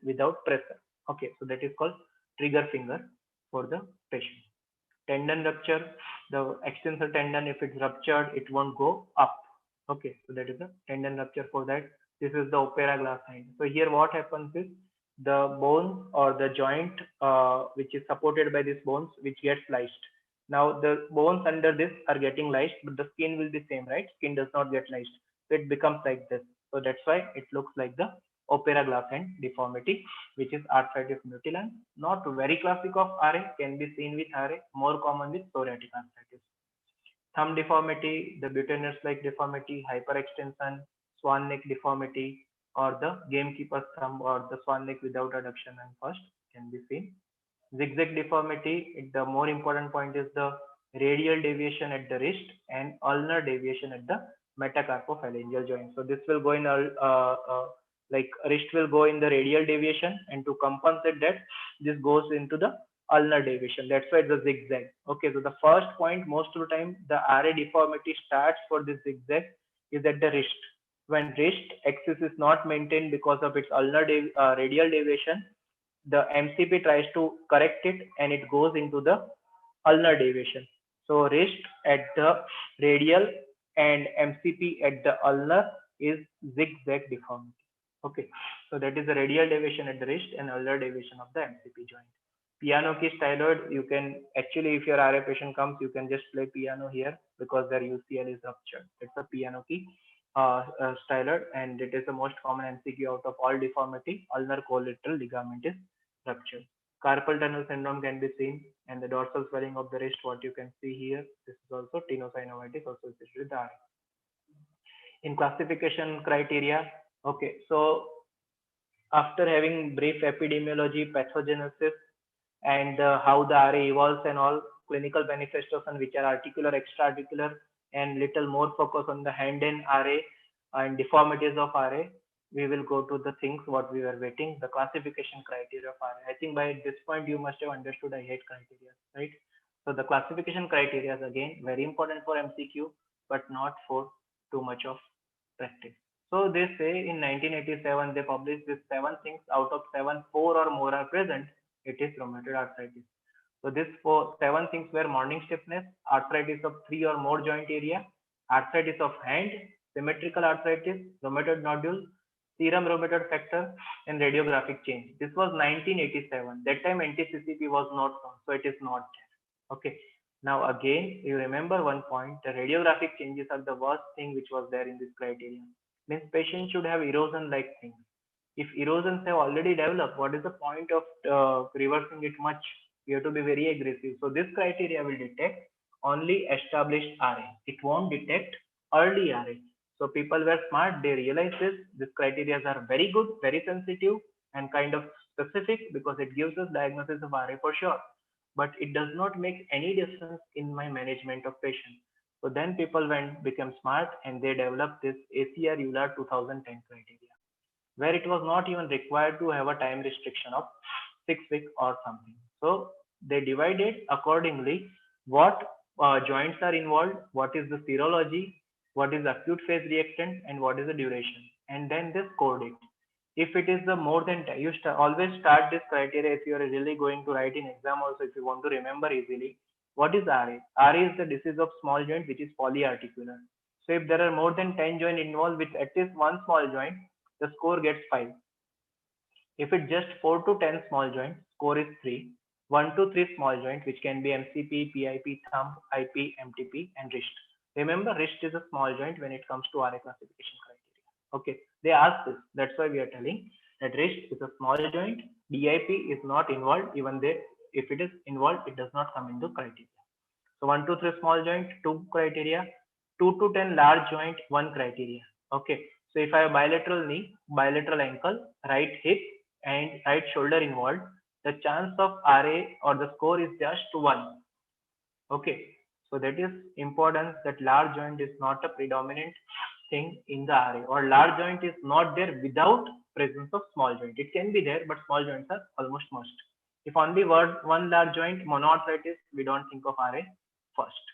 without pressure. Okay, so that is called trigger finger for the patient. Tendon rupture, the extensor tendon, if it's ruptured, it won't go up. Okay, so that is a tendon rupture for that. This is the opera glass sign. So here what happens is the bone or the joint which is supported by these bones which gets lysed. Now the bones under this are getting lysed, but the skin will be same, right? Skin does not get lysed. So it becomes like this. So that's why it looks like the opera glass hand deformity, which is arthritis mutilans. Not very classic of RA, can be seen with RA, more common with psoriatic arthritis. Thumb deformity, the Buttoners-like deformity, hyperextension, swan neck deformity, or the gamekeeper's thumb or the swan neck without adduction and first can be seen. Zigzag deformity, the more important point is the radial deviation at the wrist and ulnar deviation at the metacarpophalangeal joint. So this will go in like wrist will go in the radial deviation, and to compensate that, this goes into the ulnar deviation. That's why it's a zigzag. Okay, so the first point, most of the time the RA deformity starts for this zigzag is at the wrist. When wrist axis is not maintained because of its radial deviation, the MCP tries to correct it and it goes into the ulnar deviation. So wrist at the radial and MCP at the ulnar is zigzag deformity. Okay, so that is the radial deviation at the wrist and ulnar deviation of the MCP joint. Piano key styloid, you can actually, if your RA patient comes, you can just play piano here because their UCL is ruptured. It's a piano key styloid, and it is the most common MCQ out of all deformity. Ulnar collateral ligament is ruptured. Carpal tunnel syndrome can be seen, and the dorsal swelling of the wrist, what you can see here. This is also tenosynovitis associated with the RA. In classification criteria, okay, so after having brief epidemiology, pathogenesis, and how the RA evolves and all clinical manifestation which are articular, extra-articular, and little more focus on the hand and RA and deformities of RA, we will go to the things what we were waiting, the classification criteria of RA. I think by this point you must have understood I hate criteria, right? So the classification criteria is again very important for MCQ, but not for too much of practice. So they say in 1987 they published this 7 things, out of 7, 4 or more are present. It is rheumatoid arthritis. So this 7 things were morning stiffness, arthritis of 3 or more joint area, arthritis of hand, symmetrical arthritis, rheumatoid nodule, serum rheumatoid factor, and radiographic change. This was 1987. That time anti-CCP was not known, so it is not there. Okay. Now again, you remember one point, the radiographic changes are the worst thing which was there in this criteria. Means patient should have erosion like things. If erosions have already developed, what is the point of reversing it much? You have to be very aggressive. So this criteria will detect only established RA. It won't detect early RA. So people were smart. They realized this. These criteria are very good, very sensitive, and kind of specific because it gives us diagnosis of RA for sure. But it does not make any difference in my management of patients. So then people became smart and they developed this ACR EULAR 2010 criteria, where it was not even required to have a time restriction of 6 weeks or something. So they divided accordingly what joints are involved, what is the serology, what is the acute phase reactant, and what is the duration. And then they scored it. If it is the more than, you always start this criteria if you are really going to write in exam also, if you want to remember easily. What is RA? RA is the disease of small joint which is polyarticular. So if there are more than 10 joints involved with at least one small joint, the score gets 5. If it's just 4 to 10 small joints, score is 3. 1 to 3 small joints, which can be MCP, PIP, thumb, IP, MTP, and wrist. Remember, wrist is a small joint when it comes to RA classification criteria. Okay, they ask this. That's why we are telling that wrist is a small joint. DIP is not involved, even though if it is involved, it does not come into criteria. So 1 to 3 small joint, 2 criteria, 2 to 10 large joint, 1 criteria. Okay. So if I have bilateral knee, bilateral ankle, right hip and right shoulder involved, the chance of RA or the score is just 1. Okay. So that is important that large joint is not a predominant thing in the RA, or large joint is not there without presence of small joint. It can be there, but small joints are almost must. If only one large joint, monoarthritis, we don't think of RA first.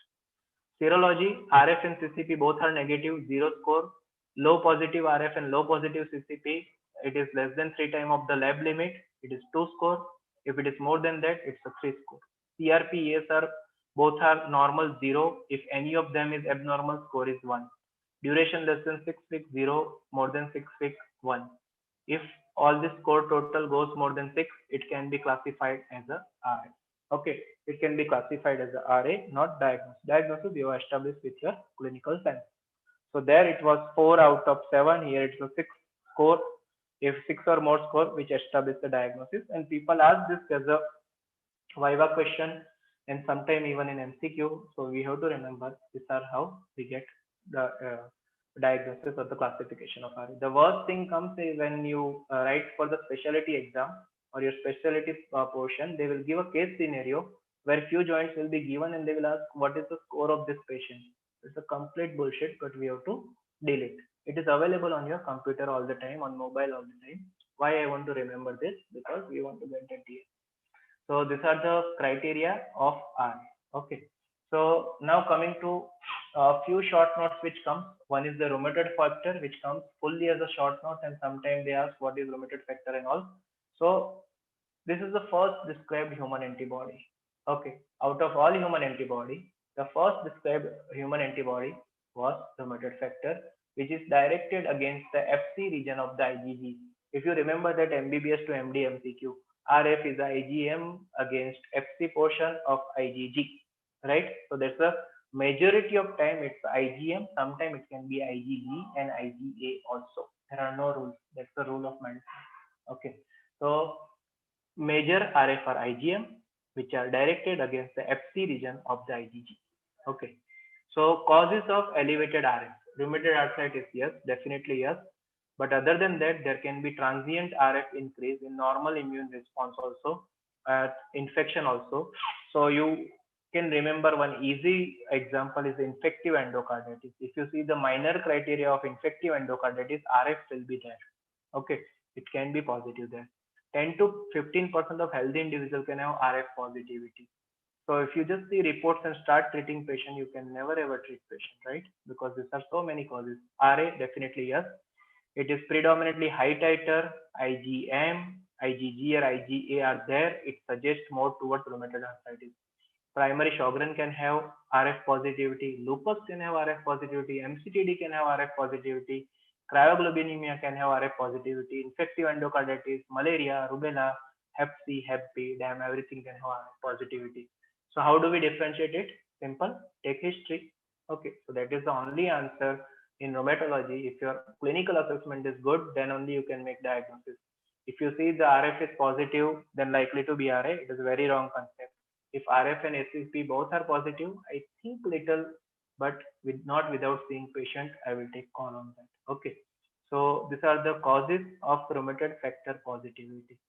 Serology, RF and CCP both are negative, 0 score. Low positive RF and low positive CCP, it is less than 3 times of the lab limit, it is 2 score. If it is more than that, it's a 3 score. CRP, ESR, both are normal, 0. If any of them is abnormal, score is 1. Duration less than 6 weeks, 0. More than 6 weeks, 1. If all this score total goes more than 6, it can be classified as a RA. Okay, it can be classified as a RA, not diagnosis. Diagnosis you have established with your clinical sense. So there it was 4 out of 7. Here it's a 6 score. If 6 or more score, which establish the diagnosis. And people ask this as a Viva question and sometime even in MCQ. So we have to remember these are how we get the diagnosis or the classification of RA. The worst thing comes is when you write for the specialty exam or your specialty portion, they will give a case scenario where few joints will be given and they will ask what is the score of this patient. It's a complete bullshit, but we have to deal it. It is available on your computer all the time, on mobile all the time. Why I want to remember this? Because we want to get the DA. So these are the criteria of R. Okay. So now coming to a few short notes which comes. One is the rheumatoid factor, which comes fully as a short note, and sometimes they ask what is rheumatoid factor and all. So this is the first described human antibody. Okay. Out of all human antibody, the first described human antibody was rheumatoid factor, which is directed against the FC region of the IgG. If you remember that MBBS to MD MCQ, RF is IgM against FC portion of IgG, right? So that's the majority of time it's IgM. Sometimes it can be IgG and IgA also. There are no rules. That's the rule of medicine. Okay. So major RF are IgM, which are directed against the FC region of the IgG. Okay. So causes of elevated RF. Rheumatoid arthritis, yes, definitely yes. But other than that, there can be transient RF increase in normal immune response also, infection also. So you can remember one easy example is infective endocarditis. If you see the minor criteria of infective endocarditis, RF will be there. Okay, it can be positive there. 10 to 15% of healthy individuals can have RF positivity. So if you just see reports and start treating patient, you can never ever treat patient, right? Because there are so many causes. RA, definitely yes. It is predominantly high titer, IgM, IgG or IgA are there. It suggests more towards rheumatoid arthritis. Primary Sjogren can have RF positivity, lupus can have RF positivity, MCTD can have RF positivity, cryoglobulinemia can have RF positivity, infective endocarditis, malaria, rubella, Hep C, Hep B, damn, everything can have RF positivity. So how do we differentiate it? Simple, take history. Okay, so that is the only answer in rheumatology. If your clinical assessment is good, then only you can make diagnosis. If you see the RF is positive, then likely to be RA. It is a very wrong concept. If RF and ACP both are positive, I think little, but not without seeing patient, I will take call on that. Okay. So these are the causes of rheumatoid factor positivity.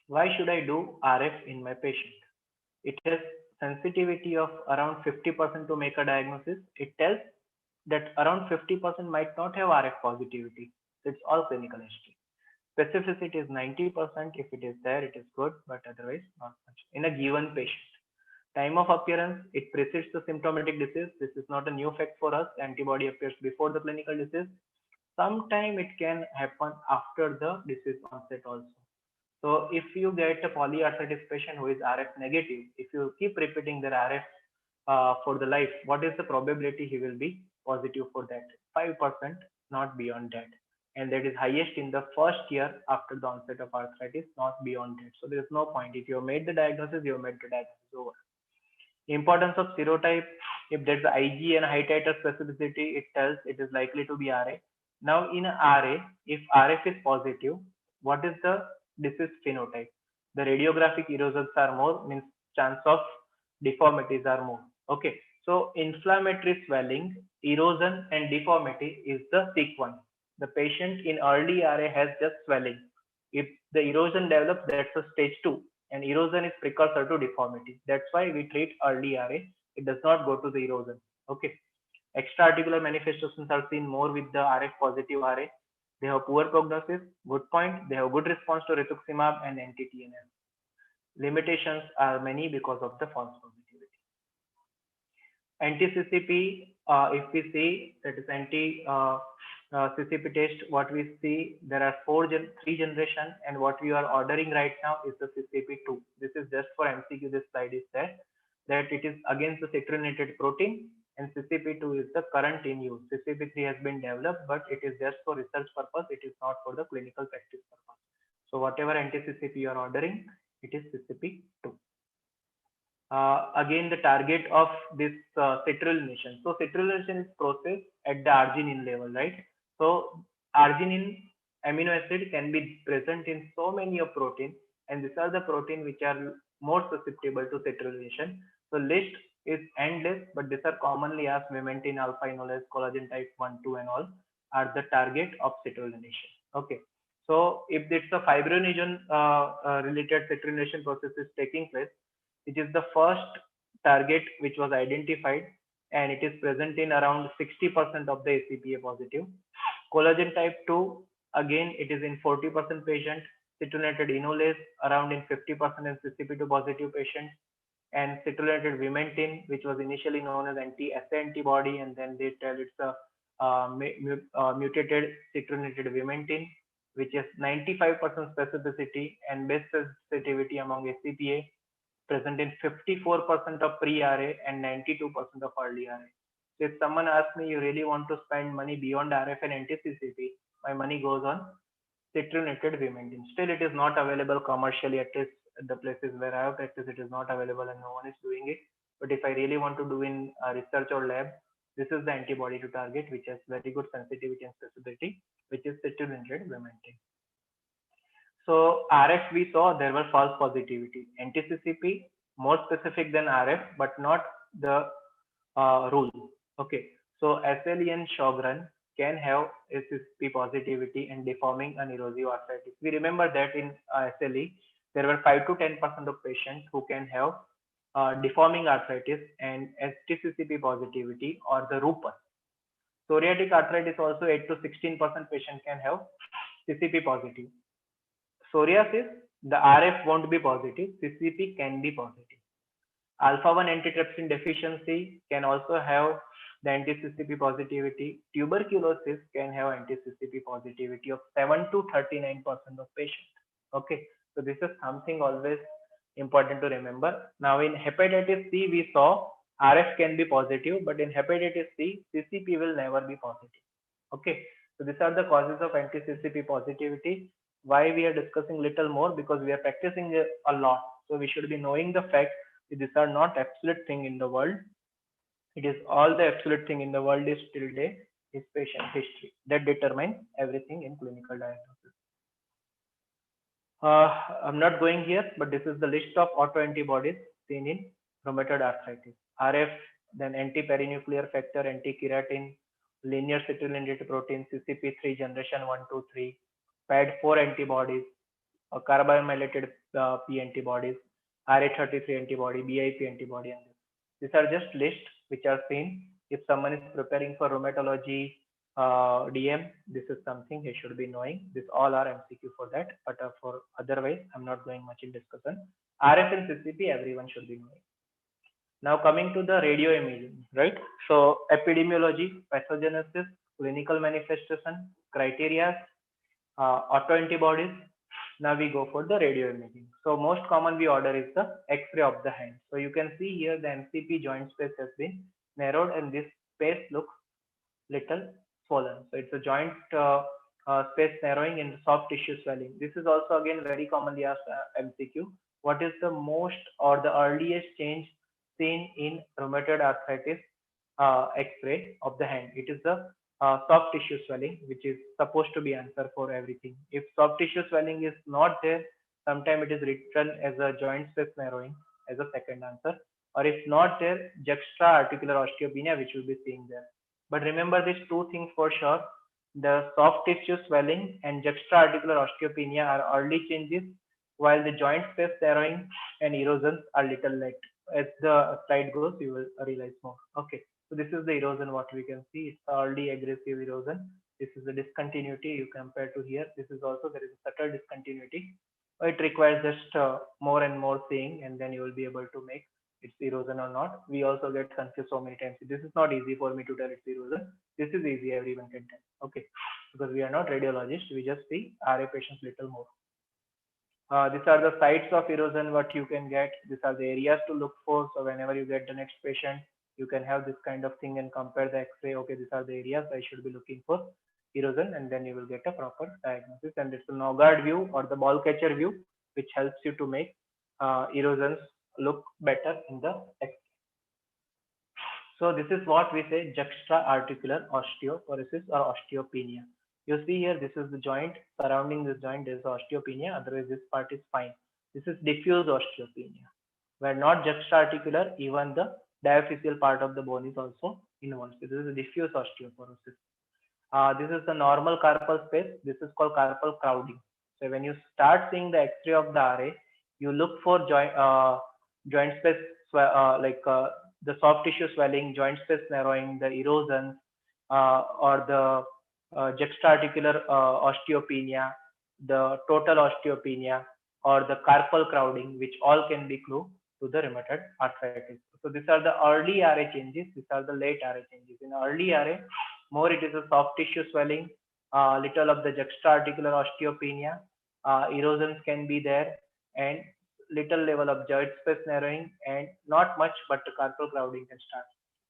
Why should I do RF in my patient? It has sensitivity of around 50% to make a diagnosis. It tells that around 50% might not have RF positivity. It's all clinical history. Specificity is 90%. If it is there, it is good, but otherwise not much. In a given patient. Time of appearance, it precedes the symptomatic disease. This is not a new fact for us. Antibody appears before the clinical disease. Sometime it can happen after the disease onset also. So if you get a polyarthritis patient who is RF negative, if you keep repeating their RF for the life, what is the probability he will be positive for that? 5%, not beyond that. And that is highest in the first year after the onset of arthritis, not beyond that. So there is no point. If you have made the diagnosis, you have made the diagnosis over. Importance of serotype: if there's Ig and high titer specificity, it tells it is likely to be RA. Now in RA, if RF is positive, what is the disease phenotype? The radiographic erosions are more, means chance of deformities are more. Okay, so inflammatory swelling, erosion and deformity is the sequence. The patient in early RA has just swelling. If the erosion develops, that's a stage 2, and erosion is precursor to deformity. That's why we treat early RA. It does not go to the erosion. Okay. Extra-articular manifestations are seen more with the RF positive RA. They have poor prognosis, good point. They have good response to rituximab and anti-TNF. Limitations are many because of the false positivity. Anti-CCP, if we see, that is anti-CCP test, what we see, there are three generation, and what we are ordering right now is the CCP2. This is just for MCQ. This slide is there, that it is against the citrullinated protein, and CCP2 is the current in use. CCP3 has been developed, but it is just for research purpose. It is not for the clinical practice purpose. So whatever anti-CCP you are ordering, it is CCP2. Again, the target of this citrullinatation. So citrullination is processed at the arginine level, right? So arginine amino acid can be present in so many of protein, and these are the protein which are more susceptible to citrullinatation. So list is endless, but these are commonly asked: vimentin, alpha enolase, collagen type 1, 2, and all are the target of citrullinatation. Okay. So if it's a fibrinogen related citrullinatation process is taking place, which is the first target which was identified, and it is present in around 60% of the ACPA positive. Collagen type 2, again it is in 40% patients. Citrullinated enolase around in 50% in CCP2 positive patients, and citrullinated vimentin, which was initially known as anti-SA antibody, and then they tell it's a mutated citrullinated vimentin, which is 95% specificity and best sensitivity among ACPA, present in 54% of pre-RA and 92% of early RA. So if someone asks me, you really want to spend money beyond RF and anti-CCP, my money goes on citrullinated vimentin. Still, it is not available commercially, at least at the places where I have practiced, it is not available and no one is doing it. But if I really want to do in research or lab, this is the antibody to target, which has very good sensitivity and specificity, which is citrullinated vimentin. So RF, we saw there were false positivity. Anti-CCP more specific than RF, but not the rule. Okay. So SLE and Sjogren can have ACCP positivity and deforming and erosive arthritis. We remember that in SLE, there were 5 to 10% of patients who can have deforming arthritis and STCCP positivity or the lupus. Psoriatic arthritis also 8 to 16% patient can have CCP positive. Psoriasis, the RF won't be positive, CCP can be positive. Alpha-1 antitrypsin deficiency can also have the anti-CCP positivity. Tuberculosis can have anti-CCP positivity of 7 to 39% of patients. Okay, so this is something always important to remember. Now in hepatitis C, we saw RF can be positive, but in hepatitis C, CCP will never be positive. Okay, so these are the causes of anti-CCP positivity. Why we are discussing little more? Because we are practicing a lot. So we should be knowing the fact that these are not absolute thing in the world. It is all the absolute thing in the world is till day is patient history that determines everything in clinical diagnosis. I'm not going here, but this is the list of autoantibodies seen in rheumatoid arthritis. RF, then anti-perinuclear factor, anti-keratin, linear citrullinated protein, CCP3 generation 1, 2, 3, PAD4 antibodies, carbamylated P antibodies, RA33 antibody, BIP antibody, and these are just lists which are seen. If someone is preparing for rheumatology DM, this is something he should be knowing. This all are MCQ for that, but for otherwise, I'm not going much in discussion. RF and CCP, everyone should be knowing. Now coming to the radio imaging, right? So epidemiology, pathogenesis, clinical manifestation, criteria, autoantibodies. Now we go for the radio imaging. So most common we order is the X-ray of the hand. So you can see here the MCP joint space has been narrowed and this space looks little swollen. So it's a joint space narrowing in soft tissue swelling. This is also again very commonly asked MCQ. What is the most or the earliest change seen in rheumatoid arthritis X-ray of the hand. It is the soft tissue swelling, which is supposed to be answer for everything. If soft tissue swelling is not there, sometimes it is written as a joint space narrowing as a second answer, or if not there, juxta-articular osteopenia, which will be seeing there. But remember these two things for sure. The soft tissue swelling and juxta-articular osteopenia are early changes, while the joint space narrowing and erosions are little late. As the slide goes, you will realize more. Okay, so this is the erosion what we can see. It's early aggressive erosion. This is the discontinuity you compare to here. This is also there is a subtle discontinuity. It requires just more and more seeing, and then you will be able to make it's erosion or not. We also get confused so many times. This is not easy for me to tell it's erosion. This is easy, everyone can tell. Okay, because we are not radiologists, we just see RA patients little more. These are the sites of erosion what you can get. These are the areas to look for. So whenever you get the next patient, you can have this kind of thing and compare the X-ray. Okay, these are the areas I should be looking for erosion, and then you will get a proper diagnosis. And it's a Naugard view or the ball catcher view, which helps you to make erosions look better in the X-ray. So this is what we say juxta-articular osteoporosis or osteopenia. You see here, this is the joint. Surrounding this joint is osteopenia. Otherwise, this part is fine. This is diffuse osteopenia, where not juxta-articular, even the diaphyseal part of the bone is also involved. So this is diffuse osteoporosis. This is the normal carpal space. This is called carpal crowding. So when you start seeing the X-ray of the RA, you look for joint space the soft tissue swelling, joint space narrowing, the erosions, or the juxta-articular osteopenia, the total osteopenia, or the carpal crowding, which all can be clue to the rheumatoid arthritis. So these are the early RA changes. These are the late RA changes. In early RA, more it is a soft tissue swelling, little of the juxta-articular osteopenia, erosions can be there, and little level of joint space narrowing, and not much, but the carpal crowding can start.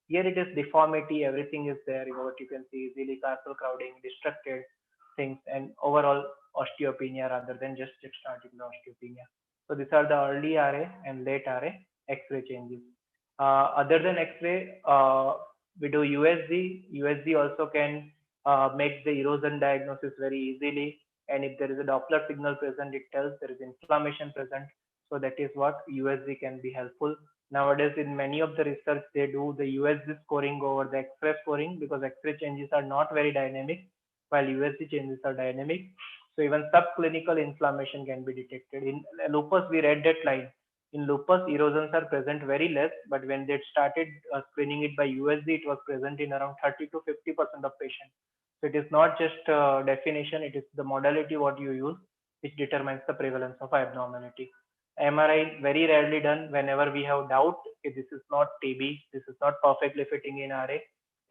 Here it is deformity, everything is there. What you can see easily carpal crowding, destructed things, and overall osteopenia rather than just juxta-articular osteopenia. So these are the early RA and late RA X-ray changes. Other than X-ray, we do USG. USG also can make the erosion diagnosis very easily. And if there is a Doppler signal present, it tells there is inflammation present. So that is what USG can be helpful. Nowadays, in many of the research, they do the USG scoring over the X-ray scoring, because X-ray changes are not very dynamic, while USG changes are dynamic. So even subclinical inflammation can be detected. In lupus, we read that line. In lupus, erosions are present very less, but when they started screening it by USG, it was present in around 30 to 50% of patients. So it is not just definition, it is the modality what you use, which determines the prevalence of abnormality. MRI very rarely done whenever we have doubt. This is not TB, this is not perfectly fitting in RA.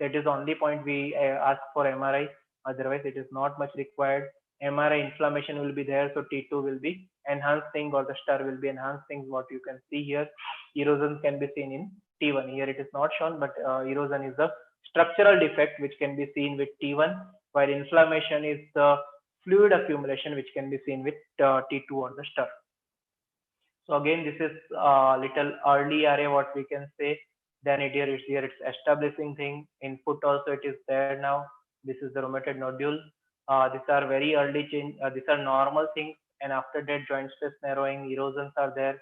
That is only point we ask for MRI. Otherwise, it is not much required. MRI inflammation will be there, so T2 will be enhancing, or the star will be enhancing. What you can see here, erosion can be seen in T1. Here it is not shown, but erosion is a structural defect which can be seen with T1, while inflammation is the fluid accumulation which can be seen with T2 or the star. So again, this is little early RA what we can say. Then here it's establishing thing. Input also it is there now. This is the rheumatoid nodule. These are very early change. These are normal things, and after that joint space narrowing, erosions are there,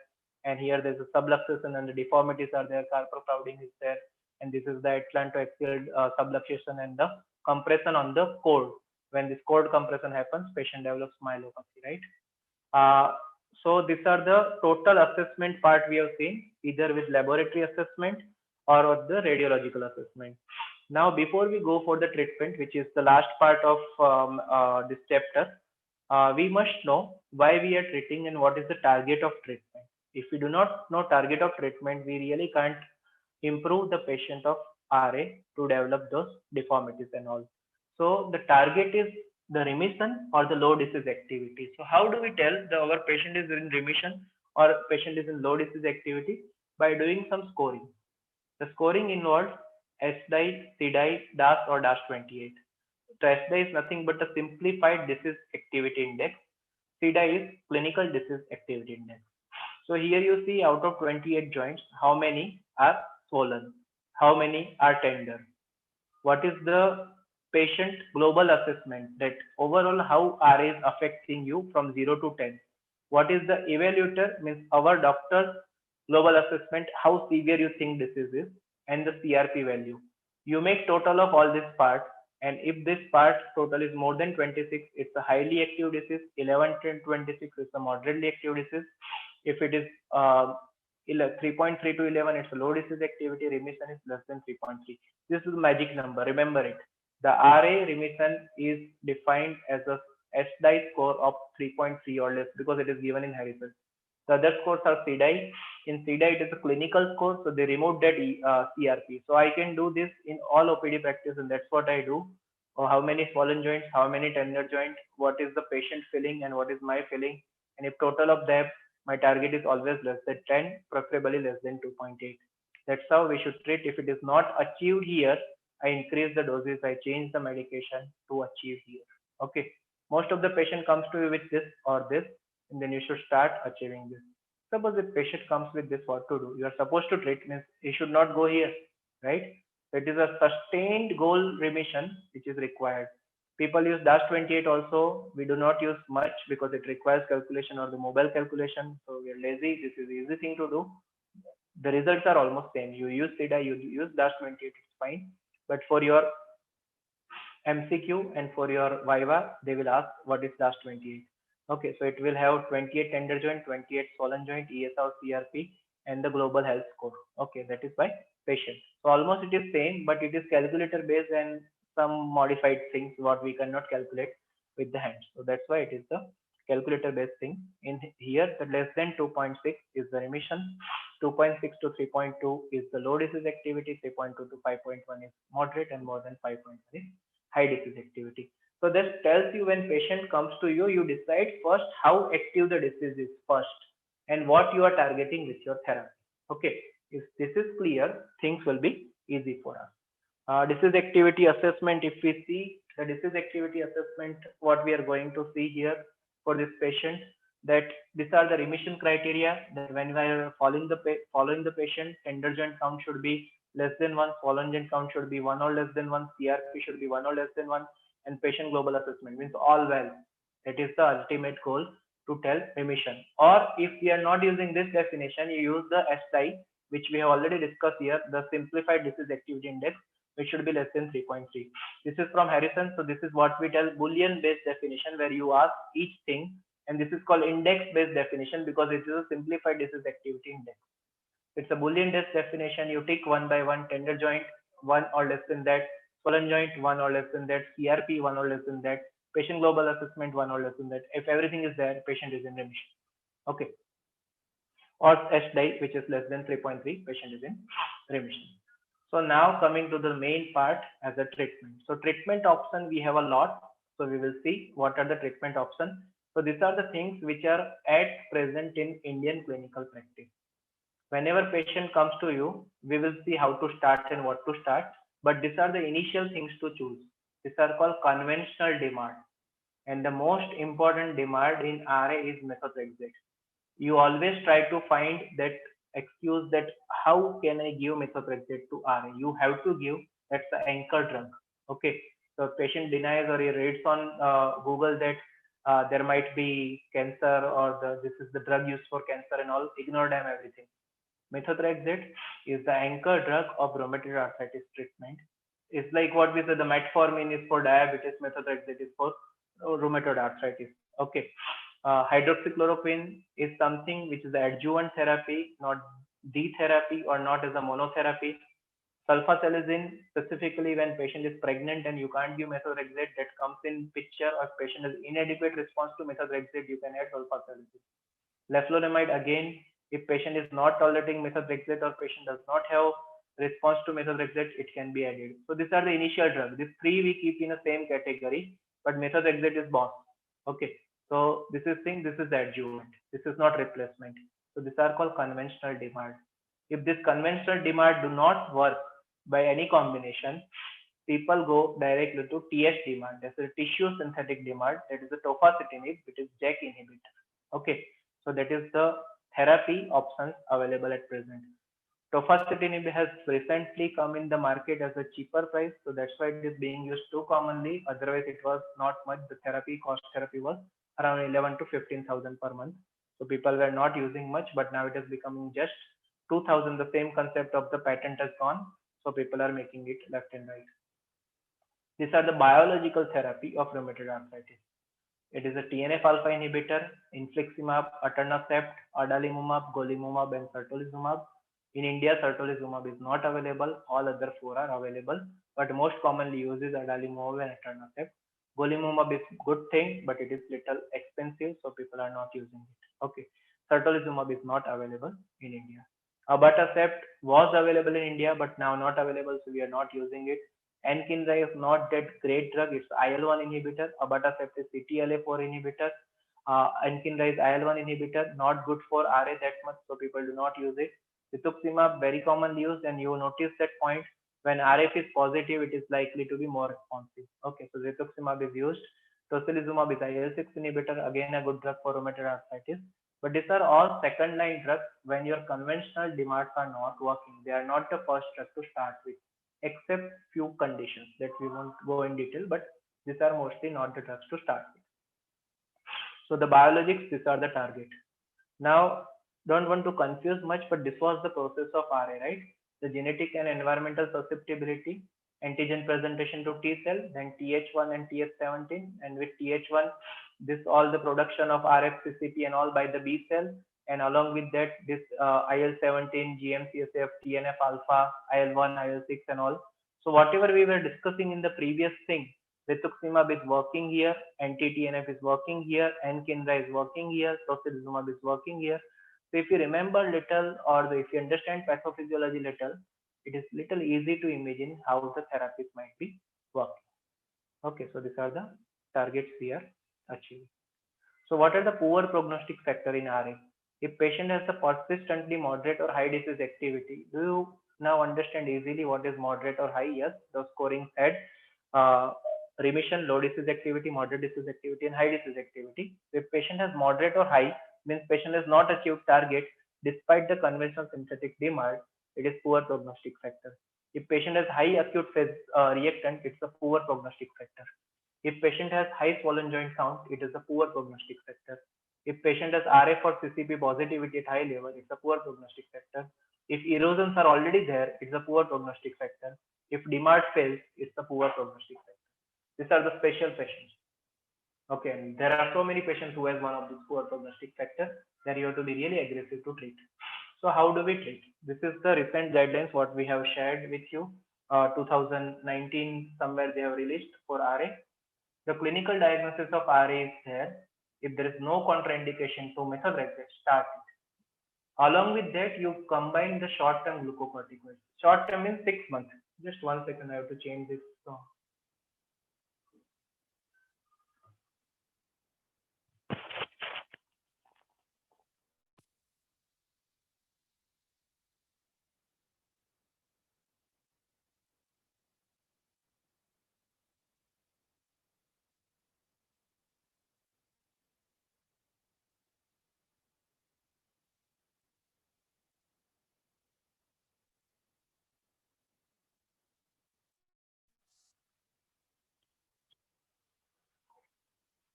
and here there's a subluxation and the deformities are there. Carpal crowding is there, and this is the atlantoaxial subluxation and the compression on the cord. When this cord compression happens, patient develops myelopathy, right? So these are the total assessment part we have seen, either with laboratory assessment or with the radiological assessment. Now, before we go for the treatment, which is the last part of this chapter, we must know why we are treating and what is the target of treatment. If we do not know target of treatment, we really can't improve the patient of RA to develop those deformities and all. So the target is the remission or the low disease activity. So how do we tell our patient is in remission or patient is in low disease activity? By doing some scoring. The scoring involves SDI, CDI, DAS or DAS28. So SDI is nothing but a simplified disease activity index. CDI is clinical disease activity index. So here you see out of 28 joints, how many are swollen, how many are tender. What is the patient global assessment, that overall how RA is affecting you from 0 to 10? What is the evaluator, means our doctor's global assessment, how severe you think disease is, and the CRP value. You make total of all this part, and if this part total is more than 26, it's a highly active disease. 11 to 26 is a moderately active disease. If it is 3.3 to 11, it's a low disease activity. Remission is less than 3.3. This is the magic number. Remember it. The RA remission is defined as a SDI score of 3.3 or less because it is given in Harrison. The other scores are CDI. In CDI, it is a clinical score, so they removed that CRP. So I can do this in all OPD practice, and that's what I do. How many swollen joints, how many tender joints, what is the patient feeling, and what is my feeling. And if total of them, my target is always less than 10, preferably less than 2.8. That's how we should treat. If it is not achieved here, I increase the doses, I change the medication to achieve here. Okay. Most of the patient comes to you with this or this, and then you should start achieving this. Suppose the patient comes with this, what to do? You are supposed to treat, means he should not go here, right? It is a sustained goal remission which is required. People use DAS28 also. We do not use much because it requires calculation or the mobile calculation. So we are lazy. This is easy thing to do. The results are almost same. You use SIDA, you use DAS28, it's fine. But for your MCQ and for your Viva, they will ask what is DAS28. Okay, so it will have 28 tender joint, 28 swollen joint, ESR, CRP, and the global health score. Okay, that is by patient. So almost it is same, but it is calculator based and some modified things what we cannot calculate with the hands. So that's why it is the calculator based thing. In here, the less than 2.6 is the remission, 2.6 to 3.2 is the low disease activity, 3.2 to 5.1 is moderate, and more than 5.1 is high disease activity. So this tells you when patient comes to you, you decide first how active the disease is first and what you are targeting with your therapy. Okay, if this is clear, things will be easy for us. Disease activity assessment, if we see the disease activity assessment, what we are going to see here for this patient, that these are the remission criteria, that when we are following the patient, tender joint count should be less than 1, swollen joint count should be 1 or less than 1, CRP should be 1 or less than 1, and patient global assessment means all well. That is the ultimate goal, to tell remission. Or if we are not using this definition, you use the SI, which we have already discussed here, the simplified disease activity index, which should be less than 3.3. This is from Harrison. So this is what we tell Boolean based definition, where you ask each thing, and this is called index based definition because it is a simplified disease activity index. It's a Boolean based definition. You tick one by one: tender joint 1 or less than that, swollen joint 1 or less than that, CRP 1 or less than that, patient global assessment 1 or less than that. If everything is there, patient is in remission. Okay. Or SDI, which is less than 3.3, patient is in remission. So now coming to the main part as a treatment. So treatment option, we have a lot. So we will see what are the treatment options. So these are the things which are at present in Indian clinical practice. Whenever patient comes to you, we will see how to start and what to start. But these are the initial things to choose. These are called conventional DMARD. And the most important DMARD in RA is methotrexate. You always try to find that excuse that how can I give methotrexate to RA? You have to give, that's the anchor drug. Okay. So patient denies or he reads on Google that there might be cancer or this is the drug used for cancer and all, ignore them everything. Methotrexate is the anchor drug of rheumatoid arthritis treatment. It's like what we said, the metformin is for diabetes, methotrexate is for rheumatoid arthritis. Okay. Hydroxychloroquine is something which is the adjuvant therapy, not the therapy or not as a monotherapy. Sulfasalazine, specifically when patient is pregnant and you can't give methotrexate, that comes in picture, or patient has inadequate response to methotrexate, you can add sulfasalazine. Leflunomide, again, if patient is not tolerating methotrexate or patient does not have response to methotrexate, it can be added. So these are the initial drugs. These three we keep in the same category, but methotrexate is boss. Okay. So this is the adjuvant. This is not replacement. So these are called conventional DMARD. If this conventional DMARD do not work by any combination, people go directly to TS DMARD. That's a tissue synthetic DMARD. That is the tofacitinib, which is JAK inhibitor. Okay. So that is the therapy options available at present. Tofacitinib has recently come in the market as a cheaper price, so that's why it is being used too commonly. Otherwise, it was not much. The therapy cost therapy was around 11 to 15,000 per month. So people were not using much, but now it is becoming just 2,000. The same concept of the patent has gone, so people are making it left and right. These are the biological therapy of rheumatoid arthritis. It is a TNF alpha inhibitor, infliximab, etanercept, adalimumab, golimumab, and certolizumab. In India, certolizumab is not available. All other four are available, but most commonly used is adalimumab and etanercept. Golimumab is good thing, but it is little expensive, so people are not using it. Okay, certolizumab is not available in India. Abatacept was available in India, but now not available, so we are not using it. Anakinra is not that great drug. It's IL-1 inhibitor. Abatacept is CTLA-4 inhibitor. Anakinra is IL-1 inhibitor. Not good for RA that much, so people do not use it. Rituximab very commonly used, and you notice that point when RF is positive, it is likely to be more responsive. Okay, so rituximab is used. Tocilizumab is IL-6 inhibitor, again a good drug for rheumatoid arthritis. But these are all second line drugs when your conventional DMARDs are not working. They are not the first drug to start with, except few conditions that we won't go in detail, but these are mostly not the drugs to start with. So the biologics, these are the target. Now, don't want to confuse much, but this was the process of RA, right? The genetic and environmental susceptibility, antigen presentation to T cell, then Th1 and Th17, and with Th1, this all the production of RFCCP and all by the B cell, and along with that, this IL-17, GM-CSF, TNF alpha, IL-1, IL-6, and all. So whatever we were discussing in the previous thing, rituximab is working here, anti-TNF is working here, anakinra is working here, tocilizumab is working here. So if you remember little, or if you understand pathophysiology little, it is little easy to imagine how the therapies might be working. Okay, so these are the targets we are achieving. So what are the poor prognostic factor in RA? If patient has a persistently moderate or high disease activity, do you now understand easily what is moderate or high? Yes, the scoring said remission, low disease activity, moderate disease activity, and high disease activity. If patient has moderate or high, means patient has not achieved target despite the conventional synthetic DMARD, it is poor prognostic factor. If patient has high acute phase reactant, it's a poor prognostic factor. If patient has high swollen joint count, it is a poor prognostic factor. If patient has RF or CCP positivity at high level, it's a poor prognostic factor. If erosions are already there, it's a poor prognostic factor. If DMARD fails, it's a poor prognostic factor. These are the special patients. Okay, and there are so many patients who has one of these poor prognostic factors that you have to be really aggressive to treat. So how do we treat? This is the recent guidelines what we have shared with you. 2019 somewhere they have released for RA. The clinical diagnosis of RA is there. If there is no contraindication to methotrexate, start it. Along with that, you combine the short-term glucocorticoids. Short-term means 6 months. Just 1 second, I have to change this.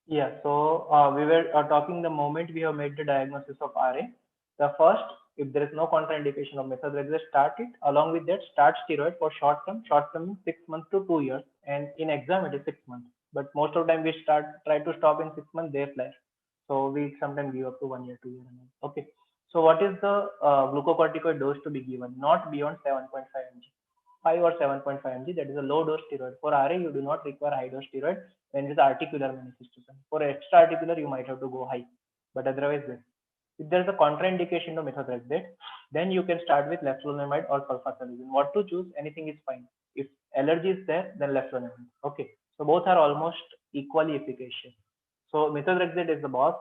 Yeah, so we were talking the moment we have made the diagnosis of RA. The first, if there is no contraindication of methotrexate, start it. Along with that, start steroid for short term. Short term means 6 months to 2 years, and in exam it is 6 months. But most of the time we try to stop in 6 months. They fly, so we sometimes give up to 1 year, 2 years. Okay. So what is the glucocorticoid dose to be given? Not beyond 7.5 mg. 5 or 7.5 mg, that is a low dose steroid. For RA, you do not require high dose steroid when it is articular manifestation. For extra articular, you might have to go high, but otherwise, if there is a contraindication to methotrexate, then you can start with leflunomide or sulfasalazine. What to choose? Anything is fine. If allergy is there, then leflunomide. Okay, so both are almost equally efficacious. So methotrexate is the boss.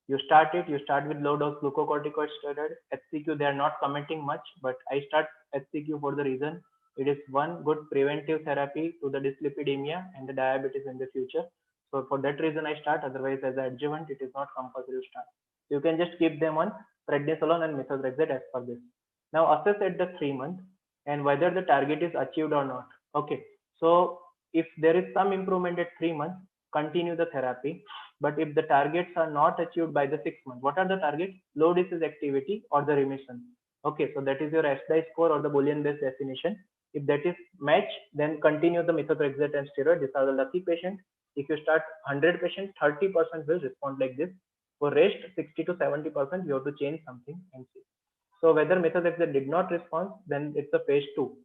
You start it. You start with low dose glucocorticoid steroid. HCQ, they are not commenting much, but I start HCQ for the reason it is one good preventive therapy to the dyslipidemia and the diabetes in the future. So for that reason I start. Otherwise, as an adjuvant, it is not compulsory to start. You can just keep them on prednisolone and methotrexate as per this. Now assess at the 3 month and whether the target is achieved or not. Okay, so if there is some improvement at 3 months, continue the therapy. But if the targets are not achieved by the 6 months, what are the targets? Low disease activity or the remission. Okay, so that is your SDI score or the Boolean based definition. If that is match, then continue the methotrexate and steroid. These are the lucky patients. If you start 100 patients, 30% will respond like this. For rest 60 to 70%, you have to change something and see. So whether methotrexate did not respond, then it's a phase 2.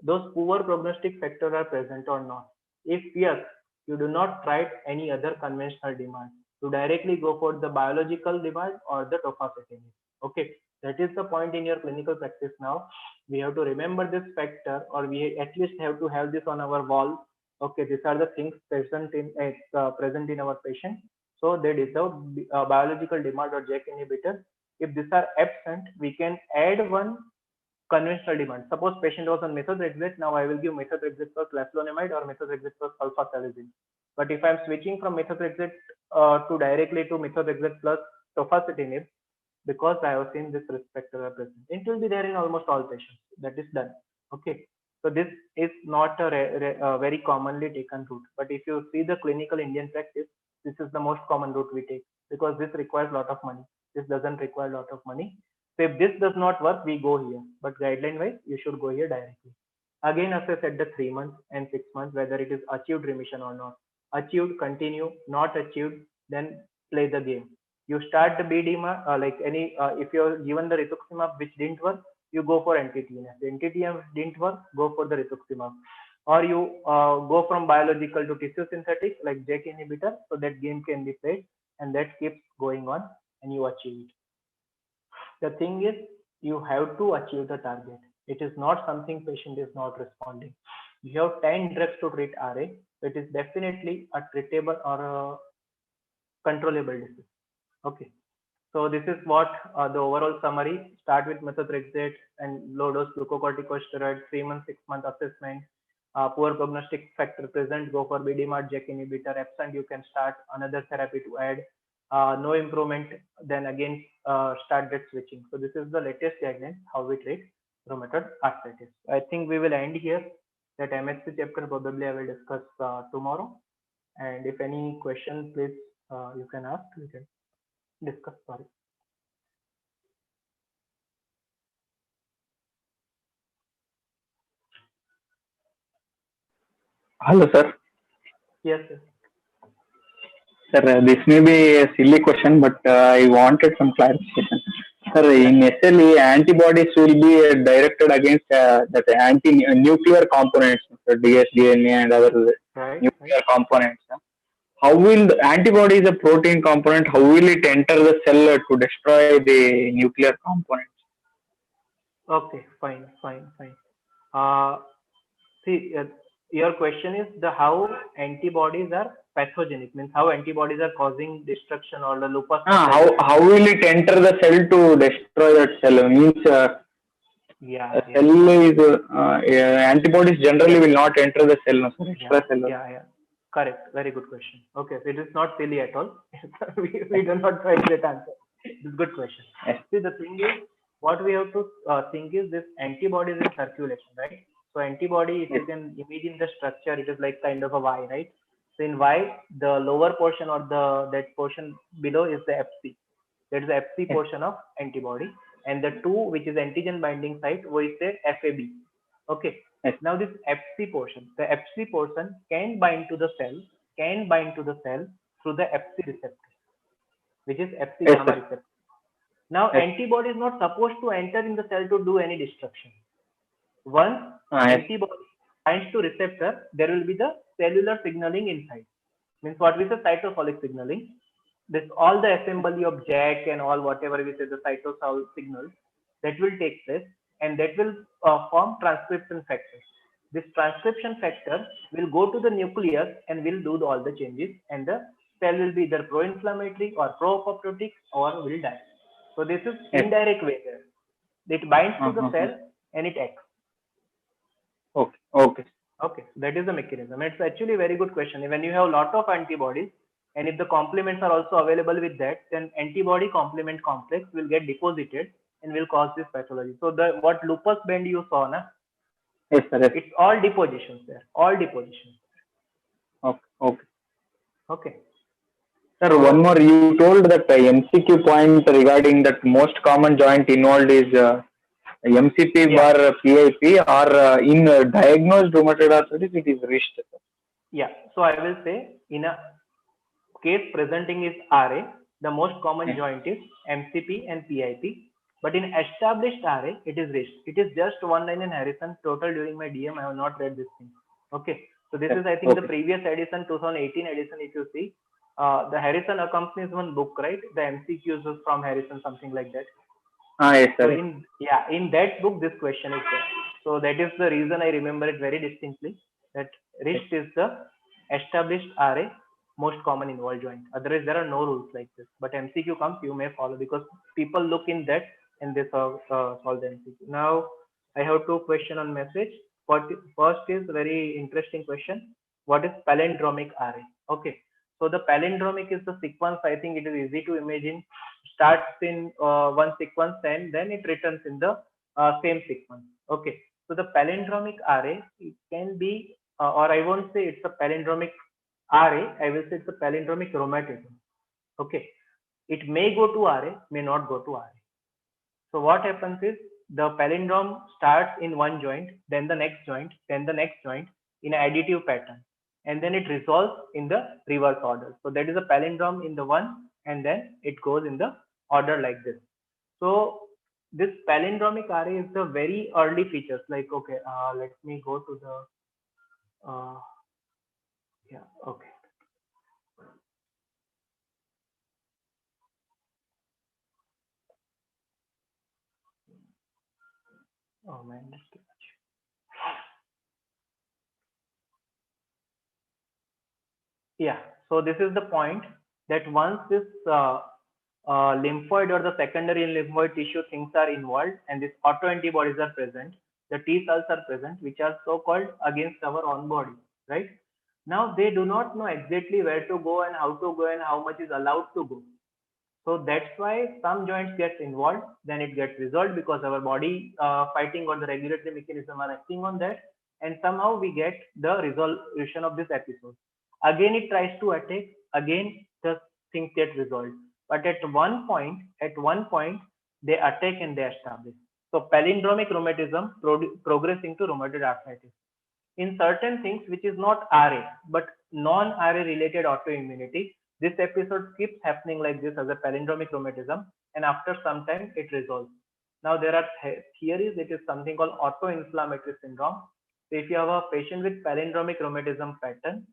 Those poor prognostic factors are present or not. If yes, you do not try any other conventional demand. You directly go for the biological demand or the tofacitinib. Okay, that is the point in your clinical practice now. We have to remember this factor, or we at least have to have this on our wall. Okay, these are the things present in our patient, so they deserve biological demand or JAK inhibitor. If these are absent, we can add one conventional demand. Suppose patient was on methotrexate, now I will give methotrexate plus leflunomide or methotrexate plus sulfasalazine. But if I'm switching from methotrexate to directly to methotrexate plus tofacitinib, because I have seen this risk factor present, it will be there in almost all patients. That is done. Okay. So this is not a very commonly taken route. But if you see the clinical Indian practice, this is the most common route we take because this requires a lot of money. This doesn't require a lot of money. So if this does not work, we go here. But guideline wise, you should go here directly. Again, assess at the 3 months and 6 months whether it is achieved remission or not. Achieved, continue. Not achieved, then play the game. You start the BDMA, if you're given the rituximab which didn't work, you go for anti-TNF. The anti-TNF didn't work, go for the rituximab. Or you go from biological to tissue synthetic like JAK inhibitor, so that game can be played and that keeps going on and you achieve it. The thing is, you have to achieve the target. It is not something patient is not responding. You have 10 drugs to treat RA, it is definitely a treatable or a controllable disease. Okay. So this is what the overall summary. Start with methotrexate and low dose glucocorticosteroid, 3 month, 6 month assessment. Poor prognostic factor present, go for BDMARD, JAK inhibitor. Absent, you can start another therapy to add. No improvement, then again start that switching. So this is the latest guidelines how we treat rheumatoid arthritis. I think we will end here. That MHC chapter probably I will discuss tomorrow. And if any questions, please you can ask. We can discuss. Sorry. Hello, sir. Yes, sir. Sir, this may be a silly question, but I wanted some clarification. Sir, in SLE, antibodies will be directed against that anti-nuclear components, dsDNA and other nuclear components. How will the antibody is a protein component? How will it enter the cell to destroy the nuclear components? Okay, fine. See, your question is the how antibodies are pathogenic, means how antibodies are causing destruction or the lupus. How will it enter the cell to destroy that cell? Means cell is antibodies generally will not enter the cell, no, sir. Extracellular. Yeah. Correct. Very good question. Okay, so it is not silly at all. we do not try that answer. It's a good question. Yes. See, the thing is, what we have to think is this antibodies in circulation, right? So antibody, if you can imagine the structure, it is like kind of a Y, right? So in Y, the lower portion or that portion below is the Fc. That is the Fc portion of antibody, and the 2, which is antigen binding site, we say FAB. Okay. Now this Fc portion, the Fc portion can bind to the cell through the Fc receptor, which is Fc gamma receptor. Now antibody is not supposed to enter in the cell to do any destruction. Once antibody binds to receptor, there will be the cellular signaling inside. Means what we say cytosolic signaling. This all the assembly of JAK and all whatever we say the cytosol signals that will take place, and that will form transcription factors. This transcription factor will go to the nucleus and will do all the changes, and the cell will be either pro-inflammatory or pro-apoptotic or will die. So this is indirect way there. It binds to the cell and it acts. Okay. That is the mechanism. It's actually a very good question. When you have a lot of antibodies And if the complements are also available with that, then antibody complement complex will get deposited and will cause this pathology. So the what lupus band you saw, na, Yes, sir. Yes. it's all depositions there, all depositions. Okay. Okay. Okay. Sir, So one more. You told that MCQ point regarding that most common joint involved is MCP yeah, bar PIP, or in diagnosed rheumatoid arthritis it is wrist. yeah. So I will say in a case presenting is RA, the most common Yes. joint is MCP and PIP. But in established RA, it is wrist. It is just one line in Harrison. Total during my DM, I have not read this thing. Okay. So this Yes. is, I think, the Okay. previous edition, 2018 edition. If you see, the Harrison accompanies one book, right? The MCQs was from Harrison, something like that. Yes, So sir. in that book, this question is there. So that is the reason I remember it very distinctly. That wrist is the established RA most common involved joint. Otherwise, there are no rules like this. But MCQ comes, you may follow because people look in that and they solve the MCQ. Now I have two questions on message. First is very interesting question. What is palindromic RA? Okay. So the palindromic is the sequence. I think it is easy to imagine. Starts in one sequence and then it returns in the same sequence. Okay. So the palindromic RA, it can be, or I won't say it's a palindromic RA, I will say it's a palindromic rheumatism. Okay. It may go to RA, may not go to RA. So what happens is the palindrome starts in one joint, then the next joint, then the next joint in an additive pattern. And then it resolves in the reverse order. So that is a palindrome in the one, and then it goes in the order like this. So this palindromic RA is the very early features. Like, okay, let me go to the, yeah, okay. Oh man, that's too much. Yeah, so this is the point that once this lymphoid or the secondary lymphoid tissue things are involved and these autoantibodies are present, the T cells are present, which are so-called against our own body, right? Now they do not know exactly where to go and how to go and how much is allowed to go. So that's why some joints get involved, then it gets resolved because our body fighting or the regulatory mechanism are acting on that, and somehow we get the resolution of this episode. Again, it tries to attack. Again, the things get resolved. But at one point, they attack and they establish. So palindromic rheumatism progressing to rheumatoid arthritis. In certain things which is not RA but non-RA related autoimmunity, this episode keeps happening like this as a palindromic rheumatism, and after some time it resolves. Now there are theories. It is something called auto-inflammatory syndrome. So if you have a patient with palindromic rheumatism pattern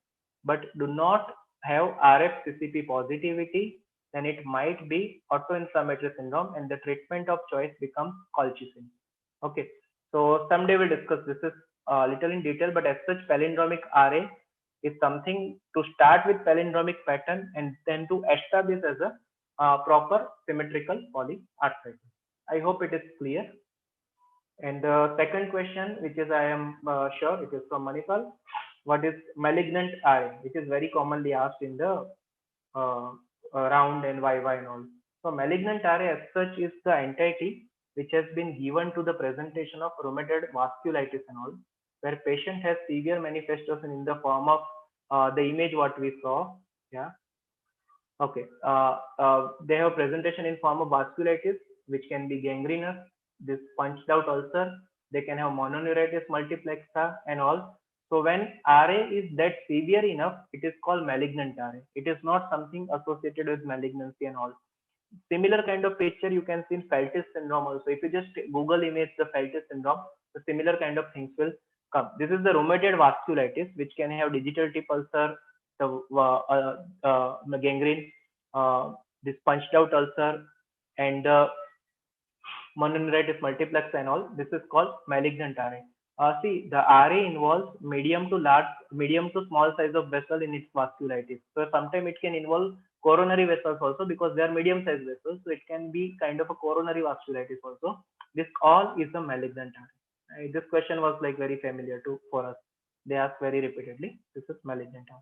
but do not have RF-CCP positivity, then it might be auto-inflammatory syndrome, and the treatment of choice becomes colchicine. Okay, so someday we'll discuss this is little in detail, but as such, palindromic RA is something to start with palindromic pattern and then to establish as a proper symmetrical polyarthritis. I hope it is clear. And the second question, which is I am sure it is from Manipal, what is malignant RA, which is very commonly asked in the uh, round and YY and all. So malignant RA as such is the entity which has been given to the presentation of rheumatoid vasculitis and all, where patient has severe manifestation in the form of the image what we saw. Yeah. Okay. They have presentation in form of vasculitis, which can be gangrenous, this punched out ulcer. They can have mononeuritis multiplexa and all. So when RA is that severe enough, it is called malignant RA. It is not something associated with malignancy and all. Similar kind of picture you can see in Feltis syndrome also. If you just Google image the Feltis syndrome, the similar kind of things will come. This is the rheumatoid vasculitis, which can have digital tip ulcer, the gangrene, this punched out ulcer, and mononeuritis multiplex and all. This is called malignant RA. See, the RA involves medium to small size of vessel in its vasculitis. So sometimes it can involve coronary vessels also because they are medium sized vessels. So it can be kind of a coronary vasculitis also. This all is a malignant RA. This question was like very familiar to for us. They ask very repeatedly. This is malignant RA.